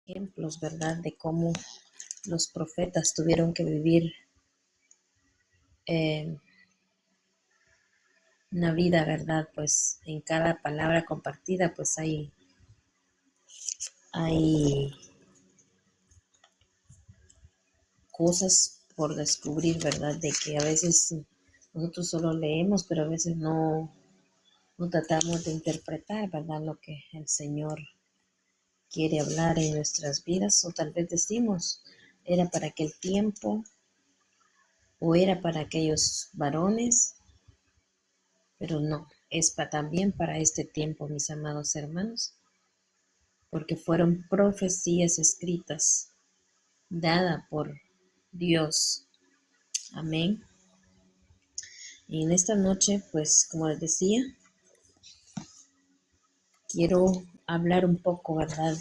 ejemplos, ¿verdad? De cómo los profetas tuvieron que vivir eh, una vida, ¿verdad? Pues en cada palabra compartida, pues hay cosas por descubrir, ¿verdad? De que a veces nosotros solo leemos, pero a veces no tratamos de interpretar, ¿verdad? Lo que el Señor quiere hablar en nuestras vidas, o tal vez decimos, era para aquel tiempo, o era para aquellos varones, pero no, es también para este tiempo, mis amados hermanos, porque fueron profecías escritas, dadas por Dios. Amén. Y en esta noche, pues, como les decía, quiero hablar un poco, ¿verdad?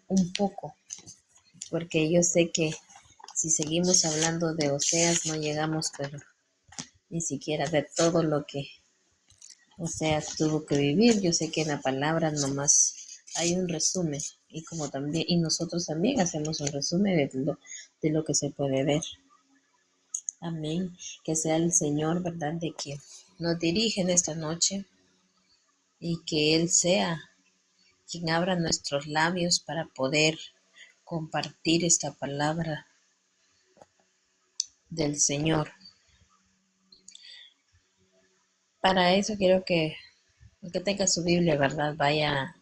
Un poco, porque yo sé que si seguimos hablando de Oseas, no llegamos, pero ni siquiera de todo lo que Oseas tuvo que vivir. Yo sé que en la palabra nomás hay un resumen, y como también, y nosotros también hacemos un resumen de lo que se puede ver. Amén. Que sea el Señor, ¿verdad?, de que nos dirige en esta noche, y que Él sea quien abra nuestros labios para poder compartir esta palabra del Señor. Para eso quiero que el que tenga su Biblia, ¿verdad?, vaya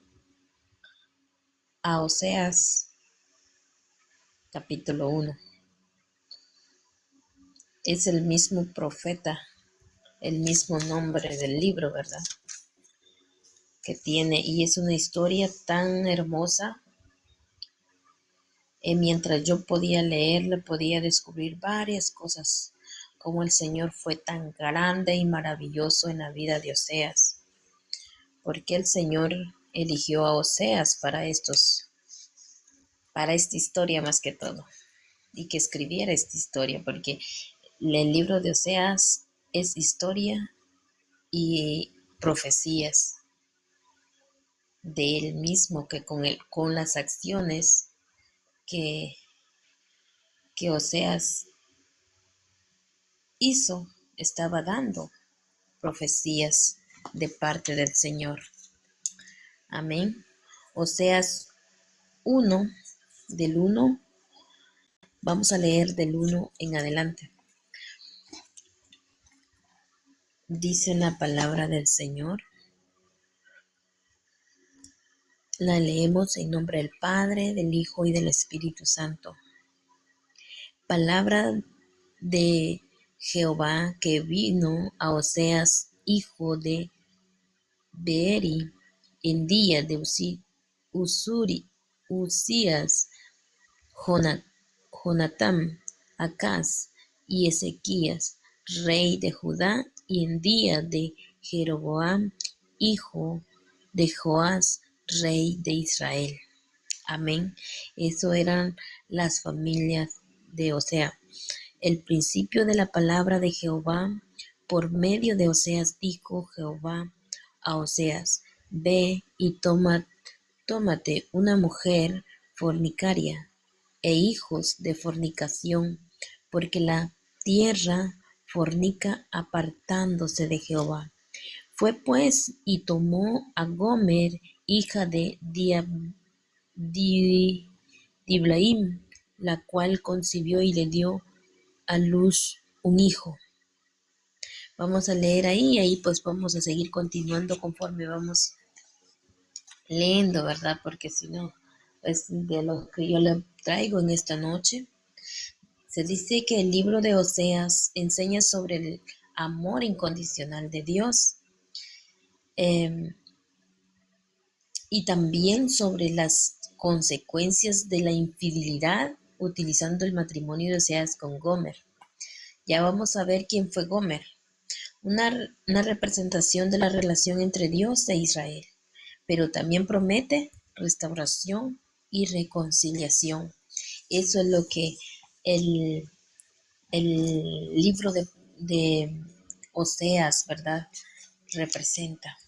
a Oseas capítulo 1. Es el mismo profeta, el mismo nombre del libro, ¿verdad?, que tiene, y es una historia tan hermosa. Mientras yo podía leerla, podía descubrir varias cosas, como el Señor fue tan grande y maravilloso en la vida de Oseas, porque el Señor eligió a Oseas para esta historia más que todo, y que escribiera esta historia, porque el libro de Oseas es historia y profecías de él mismo, que con las acciones que Oseas hizo, estaba dando profecías de parte del Señor. Amén. Oseas 1, del 1, vamos a leer del 1 en adelante. Dice la palabra del Señor. La leemos en nombre del Padre, del Hijo y del Espíritu Santo. Palabra de Jehová que vino a Oseas, hijo de Beeri, en día de Usías, Jonatam, Acaz y Ezequías, rey de Judá, y en día de Jeroboam, hijo de Joás, rey de Israel. Amén. Eso eran las familias de Oseas. El principio de la palabra de Jehová por medio de Oseas dijo Jehová a Oseas: ve y tómate una mujer fornicaria e hijos de fornicación, porque la tierra fornica apartándose de Jehová. Fue pues y tomó a Gomer, hija de Diblaim, la cual concibió y le dio a luz un hijo. Vamos a leer ahí pues vamos a seguir continuando conforme vamos leyendo, ¿verdad? Porque si no, pues de lo que yo le traigo en esta noche, se dice que el libro de Oseas enseña sobre el amor incondicional de Dios, y también sobre las consecuencias de la infidelidad utilizando el matrimonio de Oseas con Gomer. Ya vamos a ver quién fue Gomer. Una representación de la relación entre Dios e Israel, pero también promete restauración y reconciliación. Eso es lo que el libro de Oseas, ¿verdad?, representa.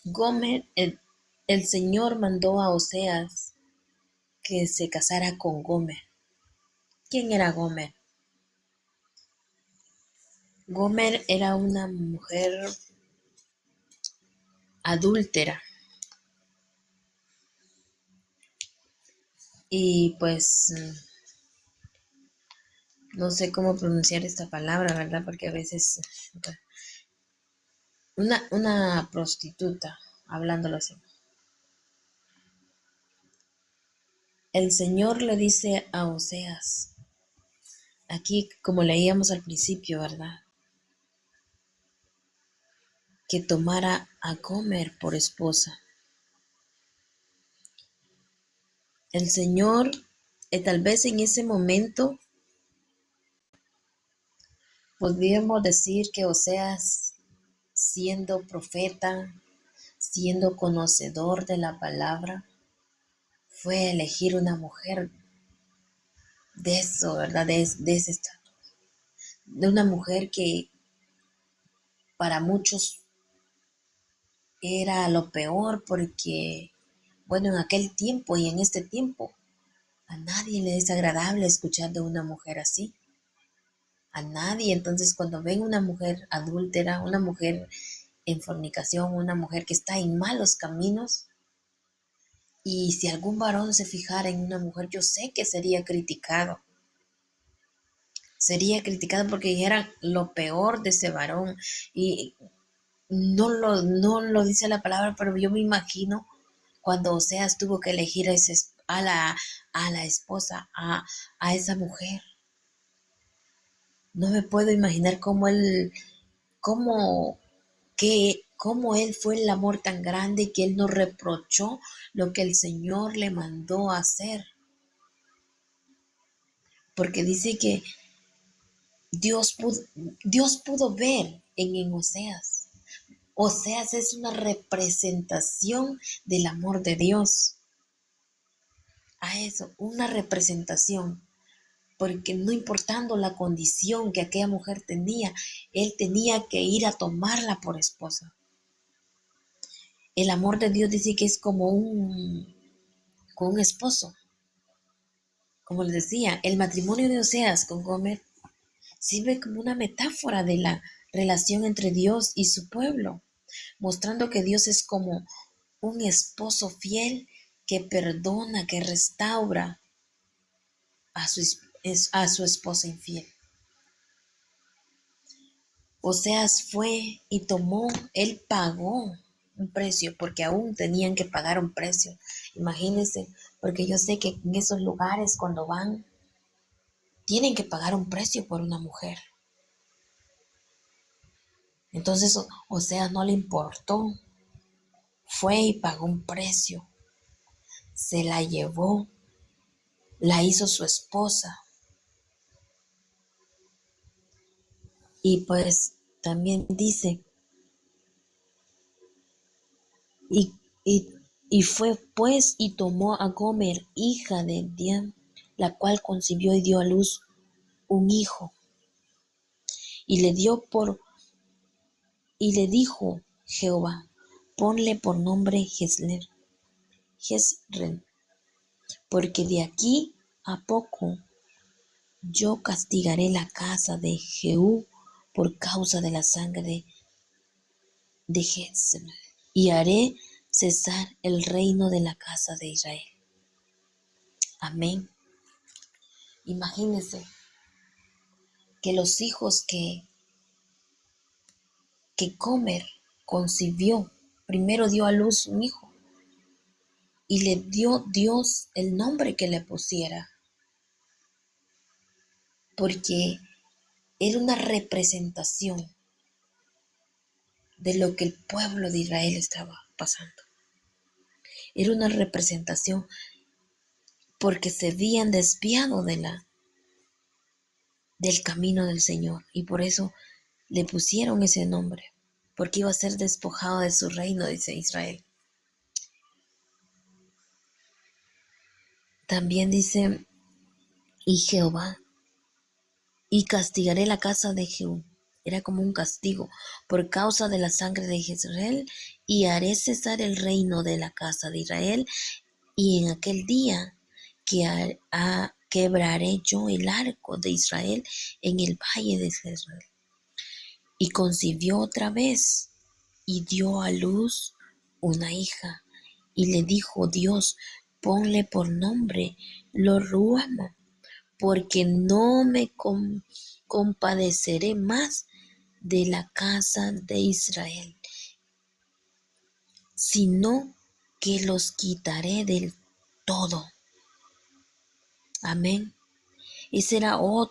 Gomer, el Señor mandó a Oseas que se casara con Gomer. ¿Quién era Gomer? Gomer era una mujer adúltera y pues no sé cómo pronunciar esta palabra, ¿verdad? Porque a veces una prostituta, hablándolo así. El Señor le dice a Oseas, aquí como leíamos al principio, ¿verdad? Que tomara a Gomer por esposa. El Señor, tal vez en ese momento, podríamos decir que Oseas, siendo profeta, siendo conocedor de la palabra, fue a elegir una mujer de eso, ¿verdad? De ese estado. De una mujer que para muchos era lo peor porque, bueno, en aquel tiempo y en este tiempo, a nadie le es agradable escuchar de una mujer así. A nadie. Entonces, cuando ven una mujer adúltera, una mujer en fornicación, una mujer que está en malos caminos, y si algún varón se fijara en una mujer, yo sé que sería criticado. Sería criticado porque dijeran lo peor de ese varón. Y no lo dice la palabra, pero yo me imagino cuando Oseas tuvo que elegir a la esposa, a esa mujer. No me puedo imaginar cómo, cómo él fue el amor tan grande que él no reprochó lo que el Señor le mandó a hacer. Porque dice que Dios pudo ver en Oseas. Oseas es una representación del amor de Dios. A eso, una representación. Porque no importando la condición que aquella mujer tenía, él tenía que ir a tomarla por esposa. El amor de Dios dice que es como un esposo. Como les decía, el matrimonio de Oseas con Gomer sirve como una metáfora de la relación entre Dios y su pueblo, mostrando que Dios es como un esposo fiel que perdona, que restaura a su esposa infiel. Oseas fue y tomó, él pagó un precio, porque aún tenían que pagar un precio. Imagínense, porque yo sé que en esos lugares cuando van, tienen que pagar un precio por una mujer. Entonces, Oseas no le importó, fue y pagó un precio, se la llevó, la hizo su esposa. Y pues también dice, y, y, y fue pues y tomó a Gomer, hija de Dian, la cual concibió y dio a luz un hijo. Y le dijo Jehová, ponle por nombre Jezreel, porque de aquí a poco yo castigaré la casa de Jehú por causa de la sangre de Jezreel, y haré cesar el reino de la casa de Israel. Amén. Imagínense que los hijos que Gomer concibió, primero dio a luz un hijo y le dio Dios el nombre que le pusiera, porque era una representación de lo que el pueblo de Israel estaba pasando. Era una representación porque se habían desviado del camino del Señor y por eso le pusieron ese nombre, porque iba a ser despojado de su reino, dice Israel. También dice, y Jehová, y castigaré la casa de Jehú. Era como un castigo por causa de la sangre de Jezreel, y haré cesar el reino de la casa de Israel, y en aquel día quebraré yo el arco de Israel en el valle de Jezreel. Y concibió otra vez y dio a luz una hija. Y le dijo Dios, ponle por nombre Lo-ruhama, porque no me compadeceré más de la casa de Israel, sino que los quitaré del todo. Amén. Ese era un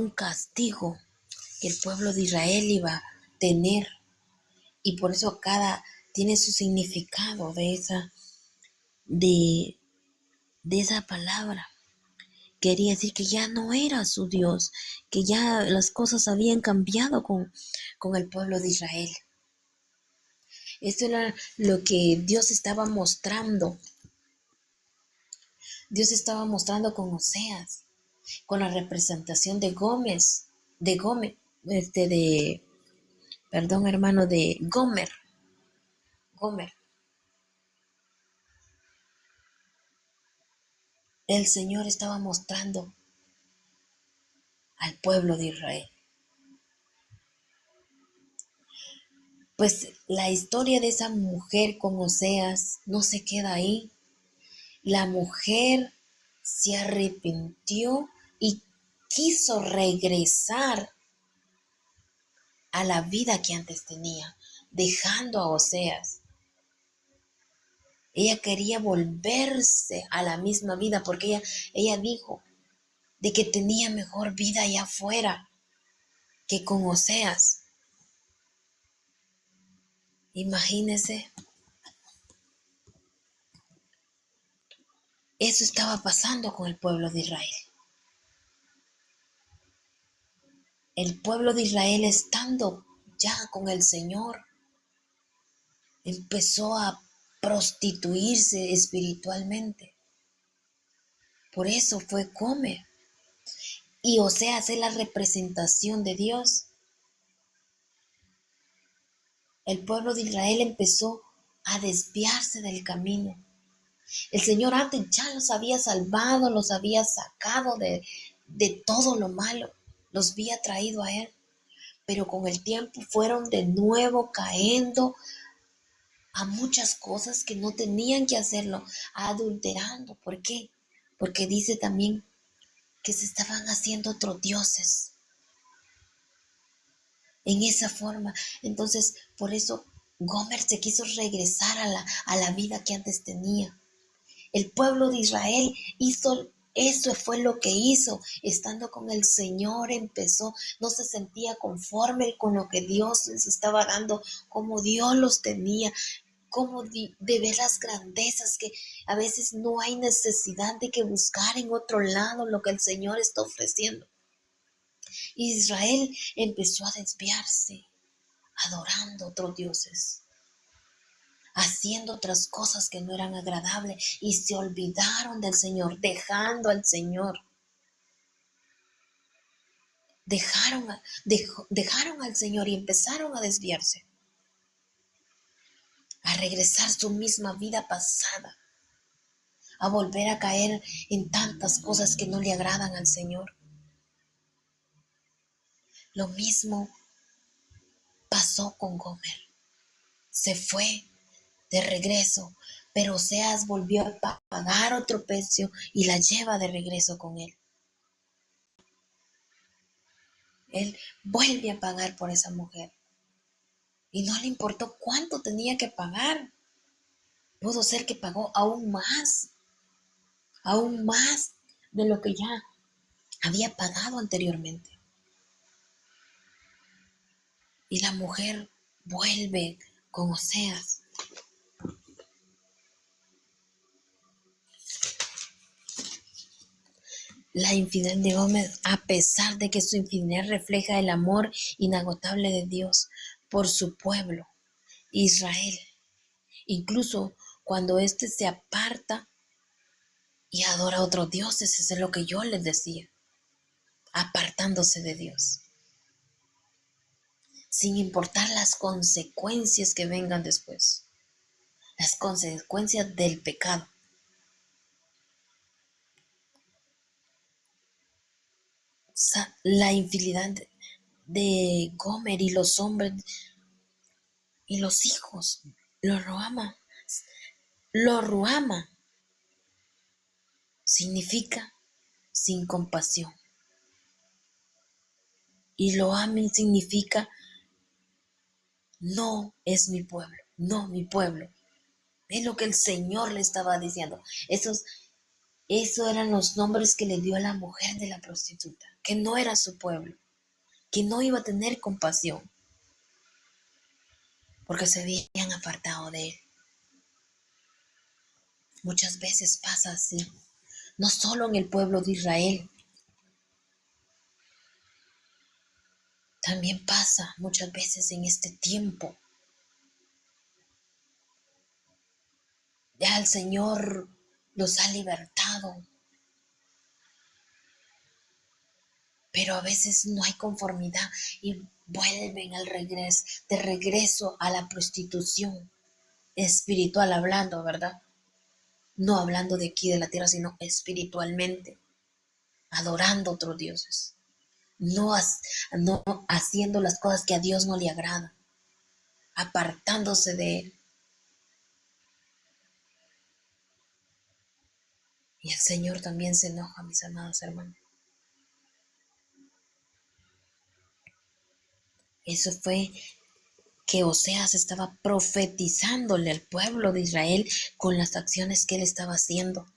castigo que el pueblo de Israel iba a tener. Y por eso cada tiene su significado de esa palabra. Quería decir que ya no era su Dios, que ya las cosas habían cambiado con el pueblo de Israel. Esto era lo que Dios estaba mostrando. Dios estaba mostrando con Oseas, con la representación de Gomer. El Señor estaba mostrando al pueblo de Israel. Pues la historia de esa mujer con Oseas no se queda ahí. La mujer se arrepintió y quiso regresar a la vida que antes tenía, dejando a Oseas. Ella quería volverse a la misma vida porque ella dijo de que tenía mejor vida allá afuera que con Oseas. Imagínense, eso estaba pasando con el pueblo de Israel. El pueblo de Israel, estando ya con el Señor, empezó a prostituirse espiritualmente. Por eso fue Gomer. Y Oseas es la representación de Dios. El pueblo de Israel empezó a desviarse del camino. El Señor antes ya los había salvado, los había sacado de todo lo malo, los había traído a Él. Pero con el tiempo fueron de nuevo cayendo a muchas cosas que no tenían que hacerlo, adulterando. ¿Por qué? Porque dice también que se estaban haciendo otros dioses en esa forma. Entonces, por eso Gomer se quiso regresar a la vida que antes tenía. El pueblo de Israel hizo eso, fue lo que hizo. Estando con el Señor no se sentía conforme con lo que Dios les estaba dando, como Dios los tenía, como de ver las grandezas que a veces no hay necesidad de que buscar en otro lado lo que el Señor está ofreciendo. Israel empezó a desviarse, adorando a otros dioses, haciendo otras cosas que no eran agradables, y se olvidaron del Señor, dejando al Señor. Dejaron al Señor y empezaron a desviarse, a regresar a su misma vida pasada, a volver a caer en tantas cosas que no le agradan al Señor. Lo mismo pasó con Gomer. Se fue de regreso, pero Oseas volvió a pagar otro precio y la lleva de regreso con él. Él vuelve a pagar por esa mujer y no le importó cuánto tenía que pagar. Pudo ser que pagó aún más de lo que ya había pagado anteriormente. Y la mujer vuelve con Oseas. La infidelidad de Gomer, a pesar de que su infidelidad refleja el amor inagotable de Dios por su pueblo, Israel, incluso cuando éste se aparta y adora a otros dioses, eso es lo que yo les decía, apartándose de Dios, sin importar las consecuencias que vengan después, las consecuencias del pecado. la infidelidad de Gomer y los hombres y los hijos. Lo ruama significa sin compasión. Y lo amen significa no es mi pueblo, no mi pueblo. Es lo que el Señor le estaba diciendo. Esos eran los nombres que le dio a la mujer de la prostituta, que no era su pueblo, que no iba a tener compasión, porque se habían apartado de él. Muchas veces pasa así, no solo en el pueblo de Israel, también pasa muchas veces en este tiempo. Ya el Señor los ha libertado, pero a veces no hay conformidad y vuelven de regreso a la prostitución espiritual hablando, ¿verdad? No hablando de aquí de la tierra, sino espiritualmente, adorando a otros dioses, no haciendo las cosas que a Dios no le agrada, apartándose de él. Y el Señor también se enoja, mis amados hermanos. Eso fue que Oseas estaba profetizándole al pueblo de Israel con las acciones que él estaba haciendo.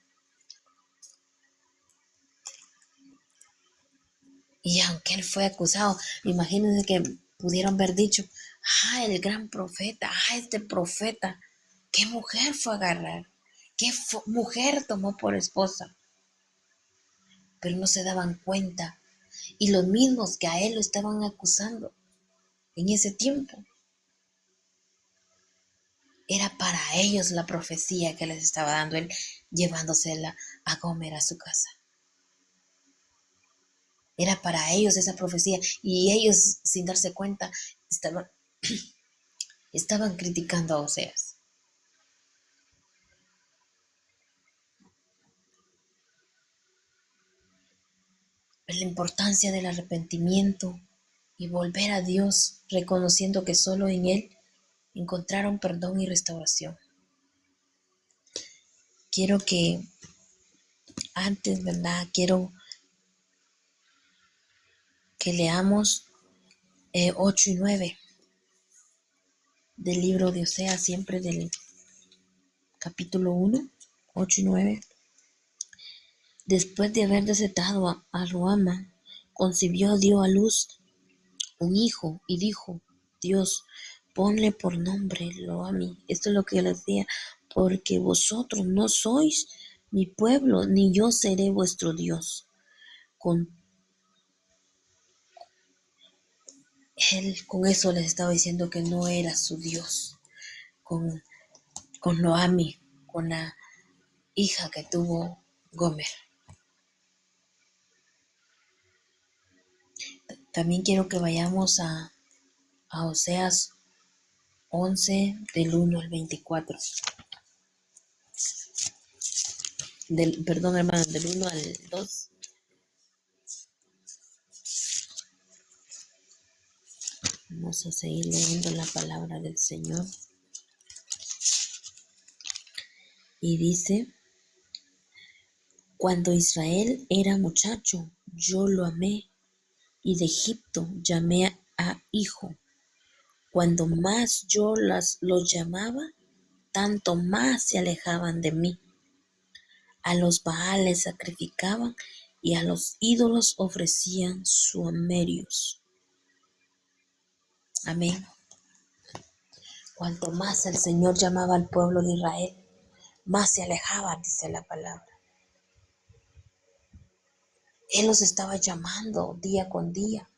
Y aunque él fue acusado, imagínense que pudieron haber dicho, el gran profeta, este profeta, ¿qué mujer fue a agarrar? ¿Qué mujer tomó por esposa? Pero no se daban cuenta. Y los mismos que a él lo estaban acusando en ese tiempo, era para ellos la profecía que les estaba dando él, llevándosela a Gomer a su casa. Era para ellos esa profecía y ellos, sin darse cuenta, estaban criticando a Oseas. La importancia del arrepentimiento y volver a Dios, reconociendo que solo en Él encontraron perdón y restauración. Quiero que antes, ¿verdad? Quiero que leamos 8 y 9 del libro de Oseas, siempre del capítulo 1, 8 y 9. Después de haber desatado a Ruama, dio a luz un hijo y dijo, Dios, ponle por nombre Loami. Esto es lo que yo les decía, porque vosotros no sois mi pueblo, ni yo seré vuestro Dios. Con eso les estaba diciendo que no era su Dios. Con Loami, con la hija que tuvo Gomer. También quiero que vayamos a Oseas 11, del 1 al 24. Perdón, hermano, del 1 al 2. Vamos a seguir leyendo la palabra del Señor. Y dice, cuando Israel era muchacho, yo lo amé, y de Egipto llamé a hijo. Cuando más yo los llamaba, tanto más se alejaban de mí. A los Baales sacrificaban y a los ídolos ofrecían sumerios. Amén. Cuanto más el Señor llamaba al pueblo de Israel, más se alejaban, dice la palabra. Él los estaba llamando día con día.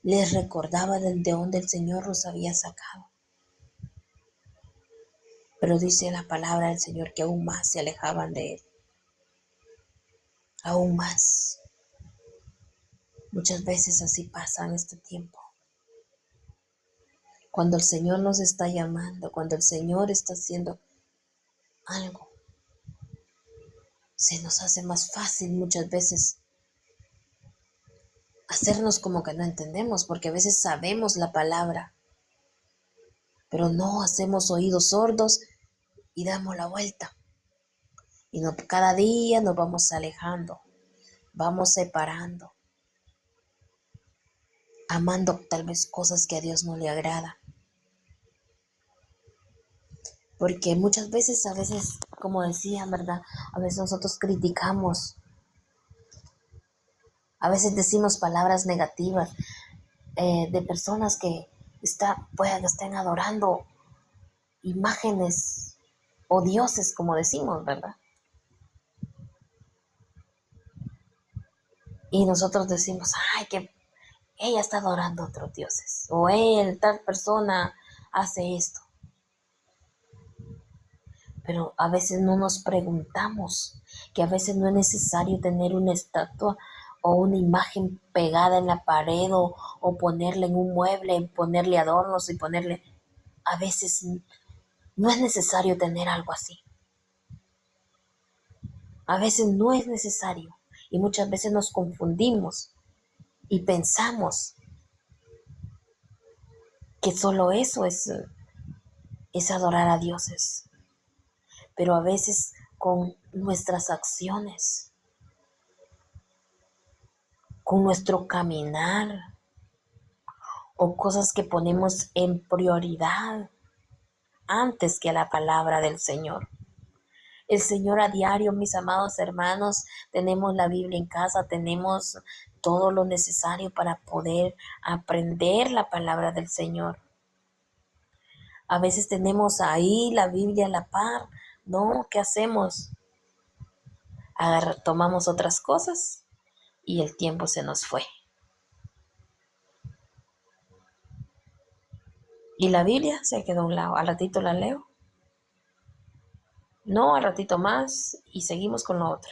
Les recordaba de dónde el Señor los había sacado. Pero dice la palabra del Señor que aún más se alejaban de Él. Aún más. Muchas veces así pasa en este tiempo. Cuando el Señor nos está llamando, cuando el Señor está haciendo algo, se nos hace más fácil muchas veces hacernos como que no entendemos, porque a veces sabemos la palabra, pero no hacemos oídos sordos y damos la vuelta. Y no, cada día nos vamos alejando, vamos separando, amando tal vez cosas que a Dios no le agrada. Porque muchas veces, como decía, ¿verdad? A veces nosotros criticamos, a veces decimos palabras negativas de personas que pueden que estén adorando imágenes o dioses, como decimos, ¿verdad? Y nosotros decimos, ay, que ella está adorando a otros dioses, o tal persona hace esto. Pero a veces no nos preguntamos que a veces no es necesario tener una estatua o una imagen pegada en la pared o ponerla en un mueble, ponerle adornos y ponerle... A veces no es necesario tener algo así. A veces no es necesario y muchas veces nos confundimos y pensamos que solo eso es adorar a dioses. Pero a veces con nuestras acciones, con nuestro caminar o cosas que ponemos en prioridad antes que a la palabra del Señor. El Señor a diario, mis amados hermanos, tenemos la Biblia en casa, tenemos todo lo necesario para poder aprender la palabra del Señor. A veces tenemos ahí la Biblia a la par, ¿no? ¿Qué hacemos? Tomamos otras cosas y el tiempo se nos fue. Y la Biblia se quedó a un lado. Al ratito la leo. No, al ratito más y seguimos con lo otro.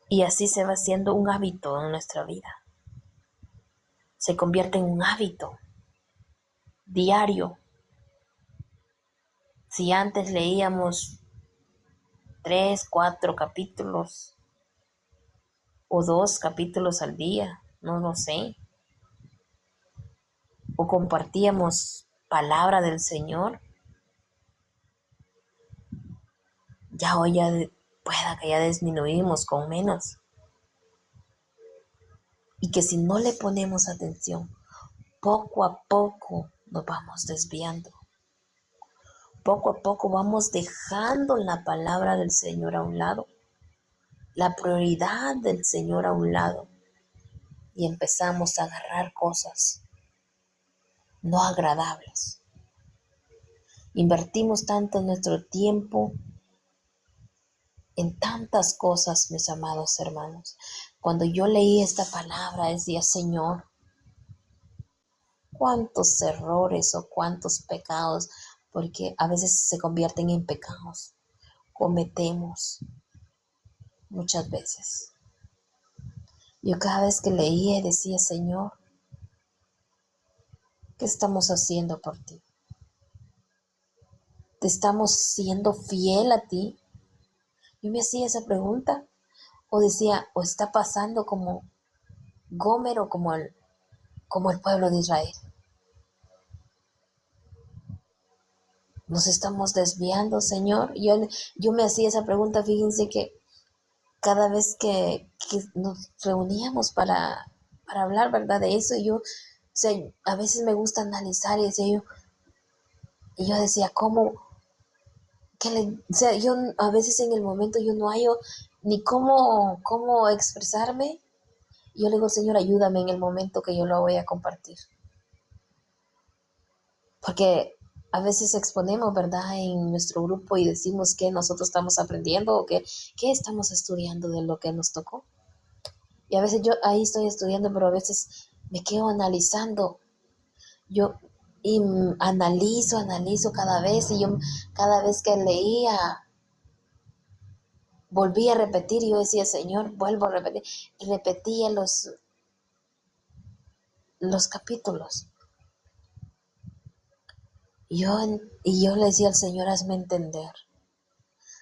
Y así se va haciendo un hábito en nuestra vida. Se convierte en un hábito diario. Si antes leíamos 3, 4 capítulos o 2 capítulos al día, no lo sé, o compartíamos palabra del Señor, ya hoy pueda que ya disminuimos con menos. Y que si no le ponemos atención, poco a poco nos vamos desviando. Poco a poco vamos dejando la palabra del Señor a un lado, la prioridad del Señor a un lado, y empezamos a agarrar cosas no agradables. Invertimos tanto nuestro tiempo en tantas cosas, mis amados hermanos. Cuando yo leí esta palabra, decía, Señor, cuántos errores o cuántos pecados, porque a veces se convierten en pecados, cometemos muchas veces. Yo cada vez que leía decía, Señor, ¿qué estamos haciendo por ti? ¿Te estamos siendo fiel a ti? Yo me hacía esa pregunta, o decía, o está pasando como Gomer o como el pueblo de Israel. Nos estamos desviando, Señor. Yo me hacía esa pregunta, fíjense que cada vez que nos reuníamos para hablar, ¿verdad? De eso, o sea, a veces me gusta analizar y yo decía, ¿cómo? O sea, yo a veces en el momento yo no hallo ni cómo expresarme. Yo le digo, Señor, ayúdame en el momento que yo lo voy a compartir. Porque a veces exponemos, ¿verdad?, en nuestro grupo y decimos que nosotros estamos aprendiendo o que estamos estudiando de lo que nos tocó. Y a veces yo ahí estoy estudiando, pero a veces me quedo analizando. Yo analizo cada vez y yo cada vez que leía volví a repetir y yo decía, Señor, vuelvo a repetir. Y repetía los capítulos. Y yo le decía al Señor, hazme entender.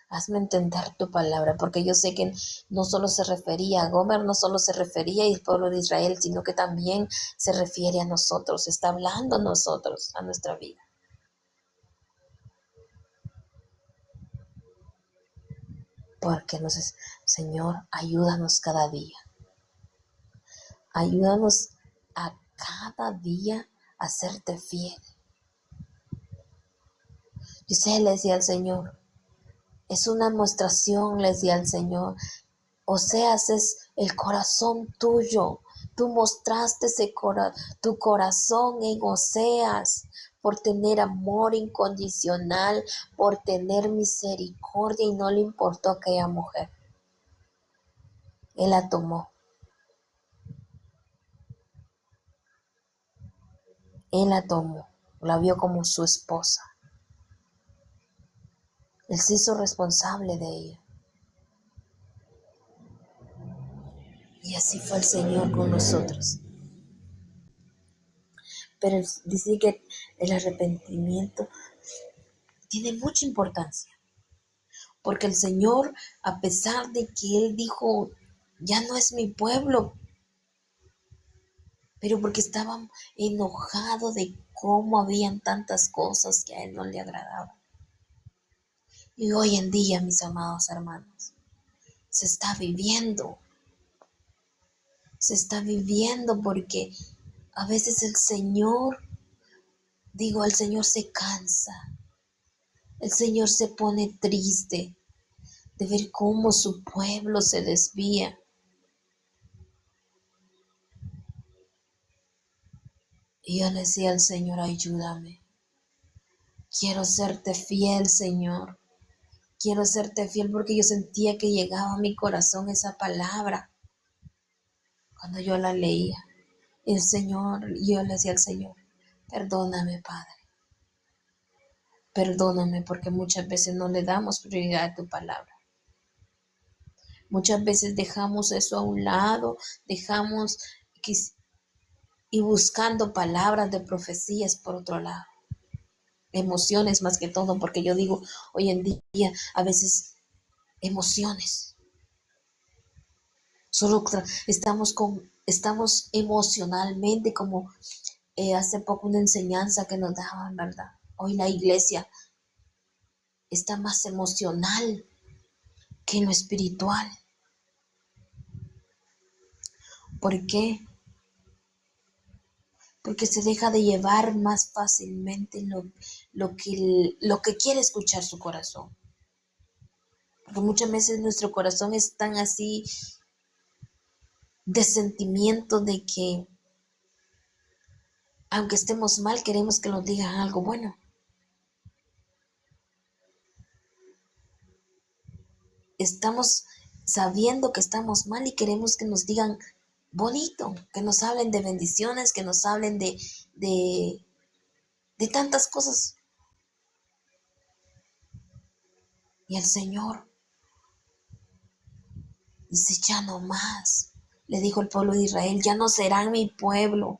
Hazme entender tu palabra, porque yo sé que no solo se refería a Gomer, no solo se refería al pueblo de Israel, sino que también se refiere a nosotros, está hablando a nosotros, a nuestra vida. Porque Señor, ayúdanos cada día. Ayúdanos a cada día a serte fiel. Yo sé, le decía al Señor, es una demostración, le decía al Señor. Oseas es el corazón tuyo. Tú mostraste tu corazón en Oseas por tener amor incondicional, por tener misericordia y no le importó aquella mujer. Él la tomó. Él la tomó. La vio como su esposa. Él se hizo responsable de ella. Y así fue el Señor con nosotros. Pero dice que el arrepentimiento tiene mucha importancia. Porque el Señor, a pesar de que Él dijo, ya no es mi pueblo, pero porque estaba enojado de cómo habían tantas cosas que a Él no le agradaban. Y hoy en día, mis amados hermanos, se está viviendo porque a veces el Señor se cansa, el Señor se pone triste de ver cómo su pueblo se desvía. Y yo le decía al Señor, ayúdame. Quiero serte fiel, Señor. Quiero serte fiel porque yo sentía que llegaba a mi corazón esa palabra cuando yo la leía. Yo le decía al Señor, perdóname, Padre. Perdóname porque muchas veces no le damos prioridad a tu palabra. Muchas veces dejamos eso a un lado, y buscando palabras de profecías por otro lado. Emociones más que todo, porque yo digo, hoy en día a veces emociones. Solo estamos emocionalmente como hace poco una enseñanza que nos daban, ¿verdad? Hoy la iglesia está más emocional que lo espiritual. ¿Por qué? Porque se deja de llevar más fácilmente lo que quiere escuchar su corazón. Porque muchas veces nuestro corazón es tan así de sentimiento de que aunque estemos mal, queremos que nos digan algo bueno. Estamos sabiendo que estamos mal y queremos que nos digan bonito, que nos hablen de bendiciones, que nos hablen de tantas cosas. Y el Señor dice, ya no más. Le dijo el pueblo de Israel, ya no serán mi pueblo.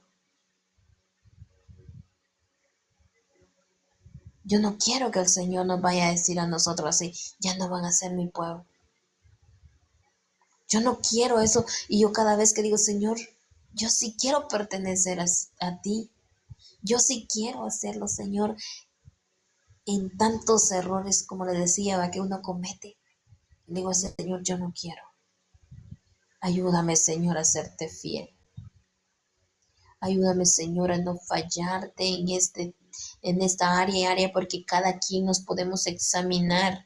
Yo no quiero que el Señor nos vaya a decir a nosotros así, ya no van a ser mi pueblo. Yo no quiero eso. Y yo cada vez que digo, Señor, yo sí quiero pertenecer a ti. Yo sí quiero hacerlo, Señor, en tantos errores, como le decía, que uno comete. Le digo, Señor, yo no quiero. Ayúdame, Señor, a serte fiel. Ayúdame, Señor, a no fallarte en esta área, porque cada quien nos podemos examinar.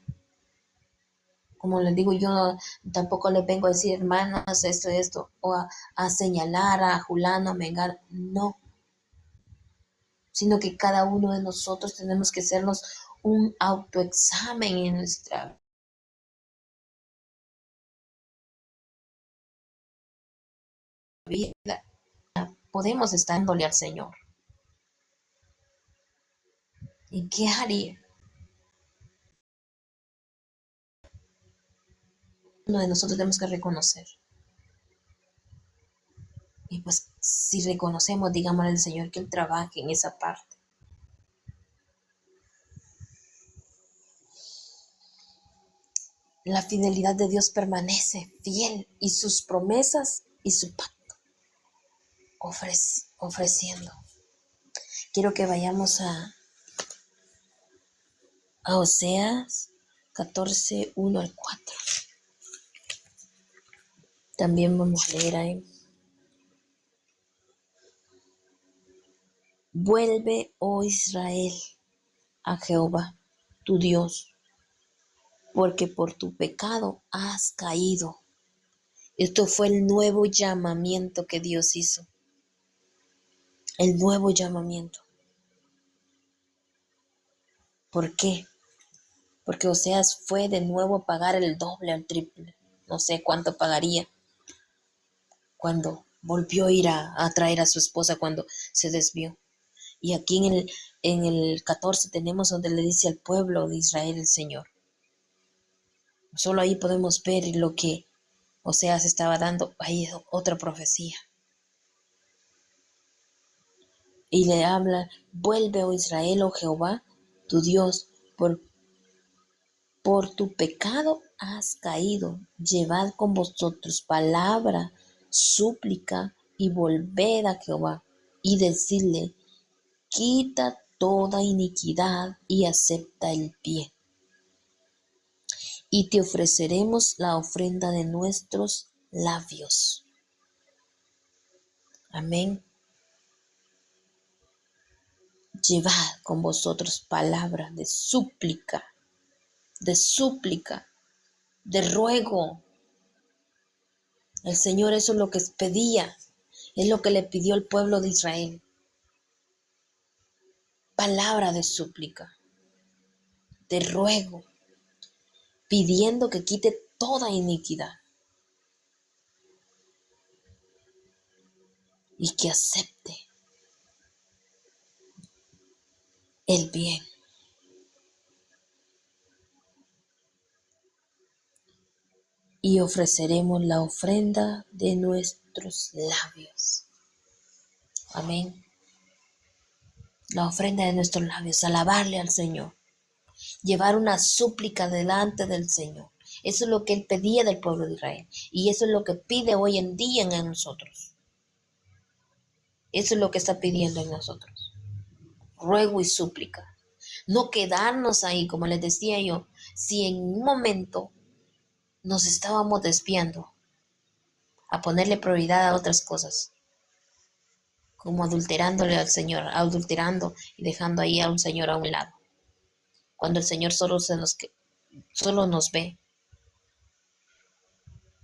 Como les digo, yo tampoco le vengo a decir, hermanos, esto, o a señalar a Julano, a Mengar, no. Sino que cada uno de nosotros tenemos que hacernos un autoexamen en nuestra vida. Podemos estar dándole al Señor. ¿Y qué haría? Uno de nosotros tenemos que reconocer. Y pues si reconocemos, digámosle al Señor que Él trabaje en esa parte. La fidelidad de Dios permanece fiel y sus promesas y su pacto ofreciendo. Quiero que vayamos a Oseas 14, 1 al 4. También vamos a leer ahí. Vuelve, oh Israel, a Jehová, tu Dios, porque por tu pecado has caído. Esto fue el nuevo llamamiento que Dios hizo. El nuevo llamamiento. ¿Por qué? Porque Oseas fue de nuevo a pagar el doble, al triple. No sé cuánto pagaría cuando volvió a ir a traer a su esposa cuando se desvió. Y aquí en el 14 tenemos donde le dice al pueblo de Israel el Señor. Solo ahí podemos ver lo que Oseas estaba dando. Ahí es otra profecía. Y le habla, vuelve, oh Israel, oh Jehová, tu Dios, por tu pecado has caído. Llevad con vosotros palabra, súplica, y volved a Jehová, y decidle, quita toda iniquidad y acepta el bien. Y te ofreceremos la ofrenda de nuestros labios. Amén. Llevad con vosotros palabra de súplica, de ruego. El Señor eso es lo que pedía, es lo que le pidió el pueblo de Israel. Palabra de súplica, de ruego, pidiendo que quite toda iniquidad y que acepte el bien. Y ofreceremos la ofrenda de nuestros labios. Amén. La ofrenda de nuestros labios, alabarle al Señor, llevar una súplica delante del Señor. Eso es lo que Él pedía del pueblo de Israel. Y eso es lo que pide hoy en día en nosotros. Eso es lo que está pidiendo en nosotros. Ruego y súplica. No quedarnos ahí, como les decía yo, si en un momento nos estábamos desviando a ponerle prioridad a otras cosas, como adulterándole al Señor, adulterando y dejando ahí a un Señor a un lado. Cuando el Señor solo nos ve,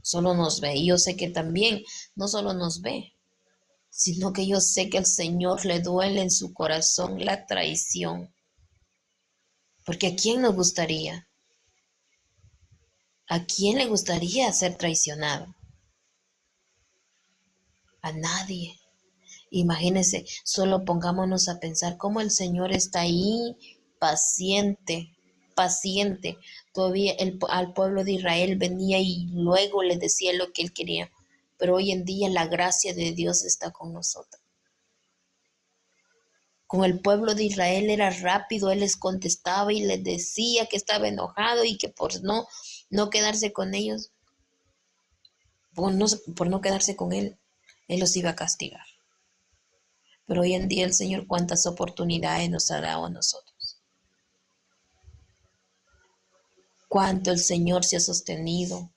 solo nos ve. Y yo sé que también no solo nos ve, sino que yo sé que al Señor le duele en su corazón la traición. Porque ¿a quién nos gustaría? ¿A quién le gustaría ser traicionado? A nadie. Imagínense, solo pongámonos a pensar cómo el Señor está ahí paciente, paciente. Todavía al pueblo de Israel venía y luego le decía lo que él quería. Pero hoy en día la gracia de Dios está con nosotros. Con el pueblo de Israel era rápido, él les contestaba y les decía que estaba enojado y que por no quedarse con ellos, por no quedarse con él los iba a castigar. Pero hoy en día el Señor cuántas oportunidades nos ha dado a nosotros. Cuánto el Señor se ha sostenido,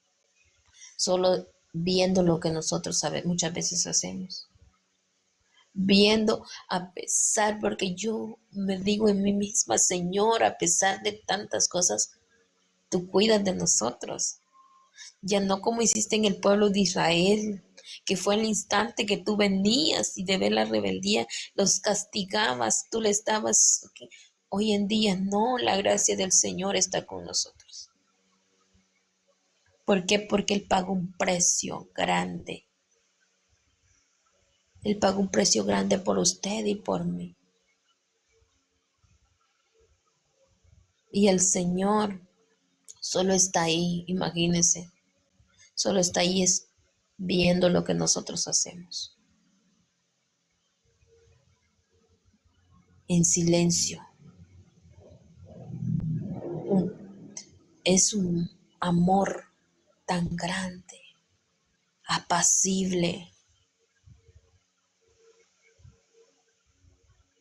solo viendo lo que nosotros muchas veces hacemos. Viendo a pesar, porque yo me digo en mí misma, Señor, a pesar de tantas cosas, tú cuidas de nosotros. Ya no como hiciste en el pueblo de Israel, que fue el instante que tú venías y de ver la rebeldía, los castigabas, tú les dabas. Okay. Hoy en día no, la gracia del Señor está con nosotros. ¿Por qué? Porque Él pagó un precio grande. Él pagó un precio grande por usted y por mí. Y el Señor solo está ahí, imagínense, solo está ahí viendo lo que nosotros hacemos. En silencio. Es amor tan grande, apacible,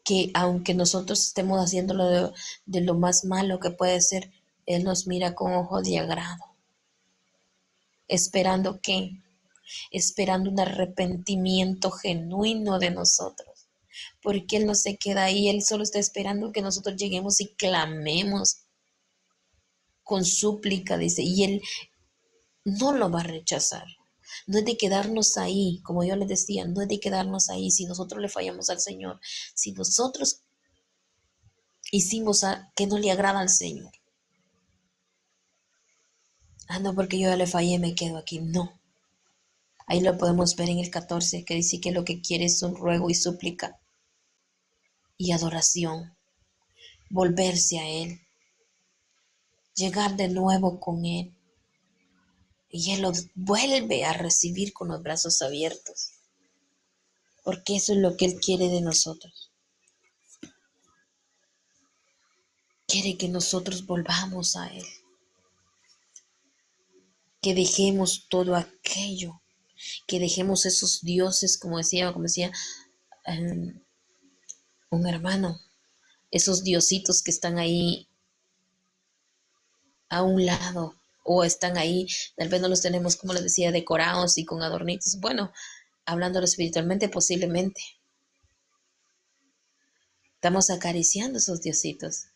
que aunque nosotros estemos haciéndolo de lo más malo que puede ser, Él nos mira con ojos de agrado, esperando que, esperando un arrepentimiento genuino de nosotros, porque Él no se queda ahí, Él solo está esperando que nosotros lleguemos y clamemos con súplica, dice, y Él no lo va a rechazar. No es de quedarnos ahí, como yo les decía, no es de quedarnos ahí si nosotros le fallamos al Señor, si nosotros hicimos que no le agrada al Señor. Ah, no, porque yo ya le fallé, me quedo aquí. No. Ahí lo podemos ver en el 14, que dice que lo que quiere es un ruego y súplica y adoración. Volverse a Él, llegar de nuevo con Él. Y Él los vuelve a recibir con los brazos abiertos. Porque eso es lo que Él quiere de nosotros. Quiere que nosotros volvamos a Él. Que dejemos todo aquello. Que dejemos esos dioses, como decía un hermano. Esos diositos que están ahí a un lado o están ahí, tal vez no los tenemos, como les decía, decorados y con adornitos. Bueno, hablándolo espiritualmente, posiblemente. Estamos acariciando esos diositos.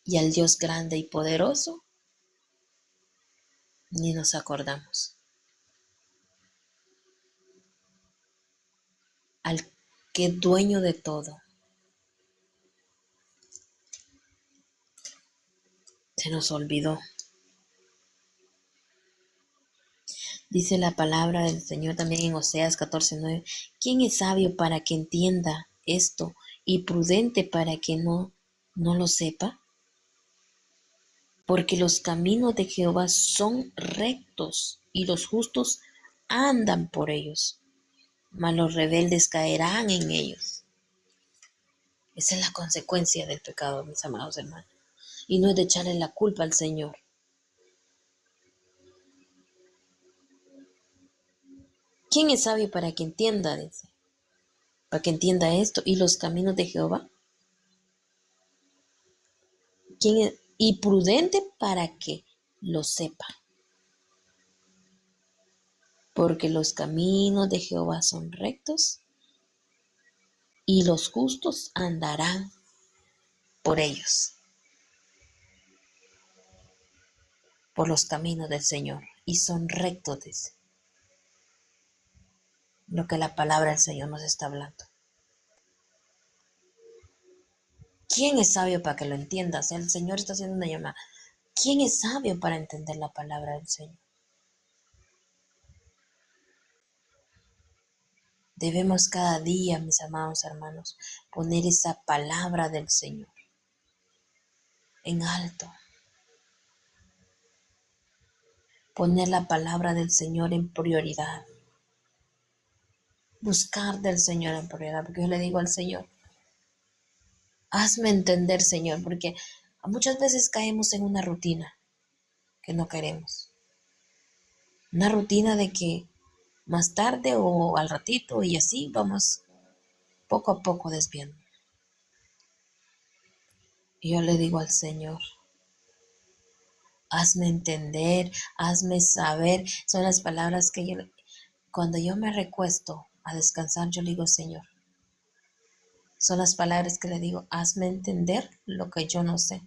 Y al Dios grande y poderoso, ni nos acordamos. Al que es dueño de todo, se nos olvidó. Dice la palabra del Señor también en Oseas 14:9. ¿Quién es sabio para que entienda esto y prudente para que no lo sepa? Porque los caminos de Jehová son rectos y los justos andan por ellos, mas los rebeldes caerán en ellos. Esa es la consecuencia del pecado, mis amados hermanos. Y no es de echarle la culpa al Señor. ¿Quién es sabio para que entienda? Dice, para que entienda esto y los caminos de Jehová. ¿Quién es? Y prudente para que lo sepa. Porque los caminos de Jehová son rectos y los justos andarán por ellos, por los caminos del Señor. Y son rectos, dice lo que la palabra del Señor nos está hablando. ¿Quién es sabio para que lo entienda? O sea, el Señor está haciendo una llamada. ¿Quién es sabio para entender la palabra del Señor? Debemos cada día, mis amados hermanos, poner esa palabra del Señor en alto. Poner la palabra del Señor en prioridad. Buscar del Señor en prioridad. Porque yo le digo al Señor, hazme entender, Señor, porque muchas veces caemos en una rutina que no queremos. Una rutina de que más tarde o al ratito y así vamos poco a poco desviando. Y yo le digo al Señor, hazme entender, hazme saber. Son las palabras que cuando yo me recuesto a descansar, yo le digo, Señor, son las palabras que le digo, hazme entender lo que yo no sé.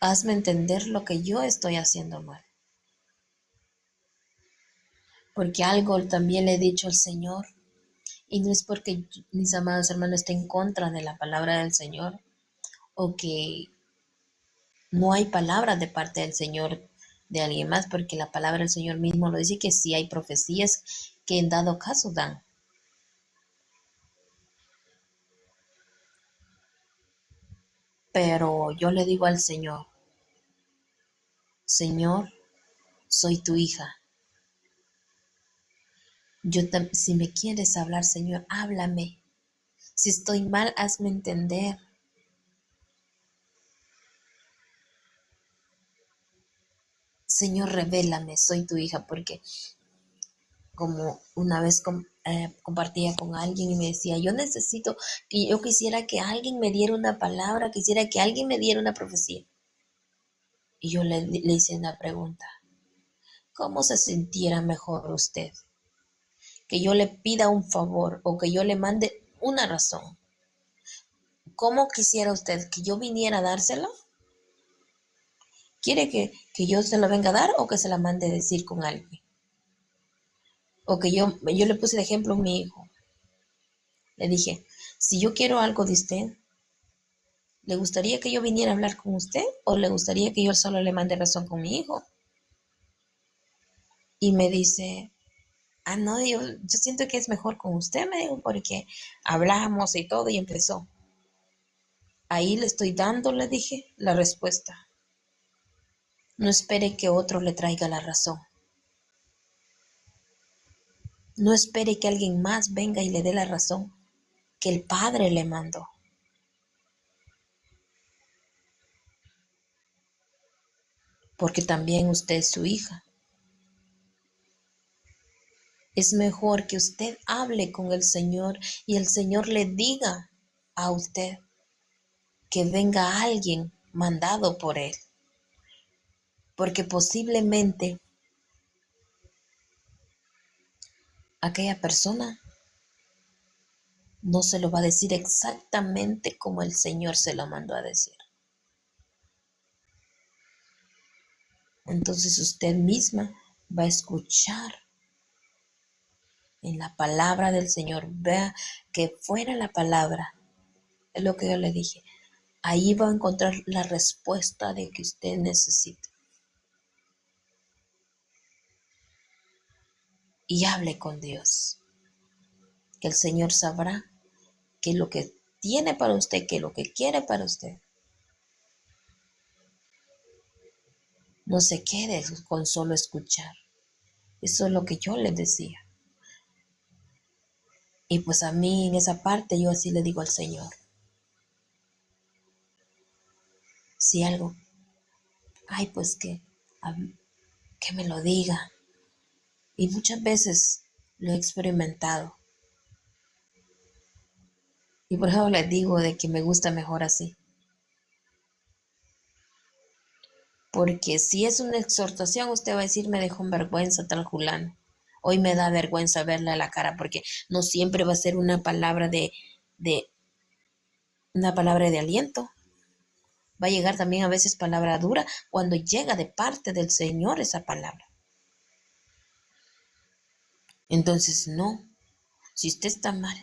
Hazme entender lo que yo estoy haciendo mal. Porque algo también le he dicho al Señor, y no es porque mis amados hermanos estén en contra de la palabra del Señor, o que no hay palabras de parte del Señor de alguien más, porque la palabra del Señor mismo lo dice que sí hay profecías que en dado caso dan. Pero yo le digo al Señor, Señor, soy tu hija. Si me quieres hablar, Señor, háblame. Si estoy mal, hazme entender. Señor, revélame, soy tu hija, porque como una vez compartía con alguien y me decía, yo quisiera que alguien me diera una palabra, quisiera que alguien me diera una profecía. Y yo le hice una pregunta, ¿cómo se sintiera mejor usted? Que yo le pida un favor o que yo le mande una razón. ¿Cómo quisiera usted que yo viniera a dárselo? ¿Quiere que yo se lo venga a dar o que se la mande a decir con alguien? O que yo le puse de ejemplo a mi hijo. Le dije, si yo quiero algo de usted, ¿le gustaría que yo viniera a hablar con usted o le gustaría que yo solo le mande razón con mi hijo? Y me dice, no, yo siento que es mejor con usted, me dijo, porque hablamos y todo y empezó. Ahí le estoy dando, le dije, la respuesta. No espere que otro le traiga la razón. No espere que alguien más venga y le dé la razón que el Padre le mandó. Porque también usted es su hija. Es mejor que usted hable con el Señor y el Señor le diga a usted que venga alguien mandado por Él. Porque posiblemente aquella persona no se lo va a decir exactamente como el Señor se lo mandó a decir. Entonces usted misma va a escuchar en la palabra del Señor. Vea que fuera la palabra, es lo que yo le dije. Ahí va a encontrar la respuesta de que usted necesita. Y hable con Dios. Que el Señor sabrá que lo que tiene para usted, que lo que quiere para usted. No se quede con solo escuchar. Eso es lo que yo les decía. Y pues a mí en esa parte yo así le digo al Señor. Si algo, pues que me lo diga. Y muchas veces lo he experimentado. Y por eso les digo de que me gusta mejor así. Porque si es una exhortación, usted va a decir, me dejó en vergüenza tal fulano. Hoy me da vergüenza verle a la cara, porque no siempre va a ser una palabra de aliento. Va a llegar también a veces palabra dura cuando llega de parte del Señor esa palabra. Entonces, no. Si usted está mal,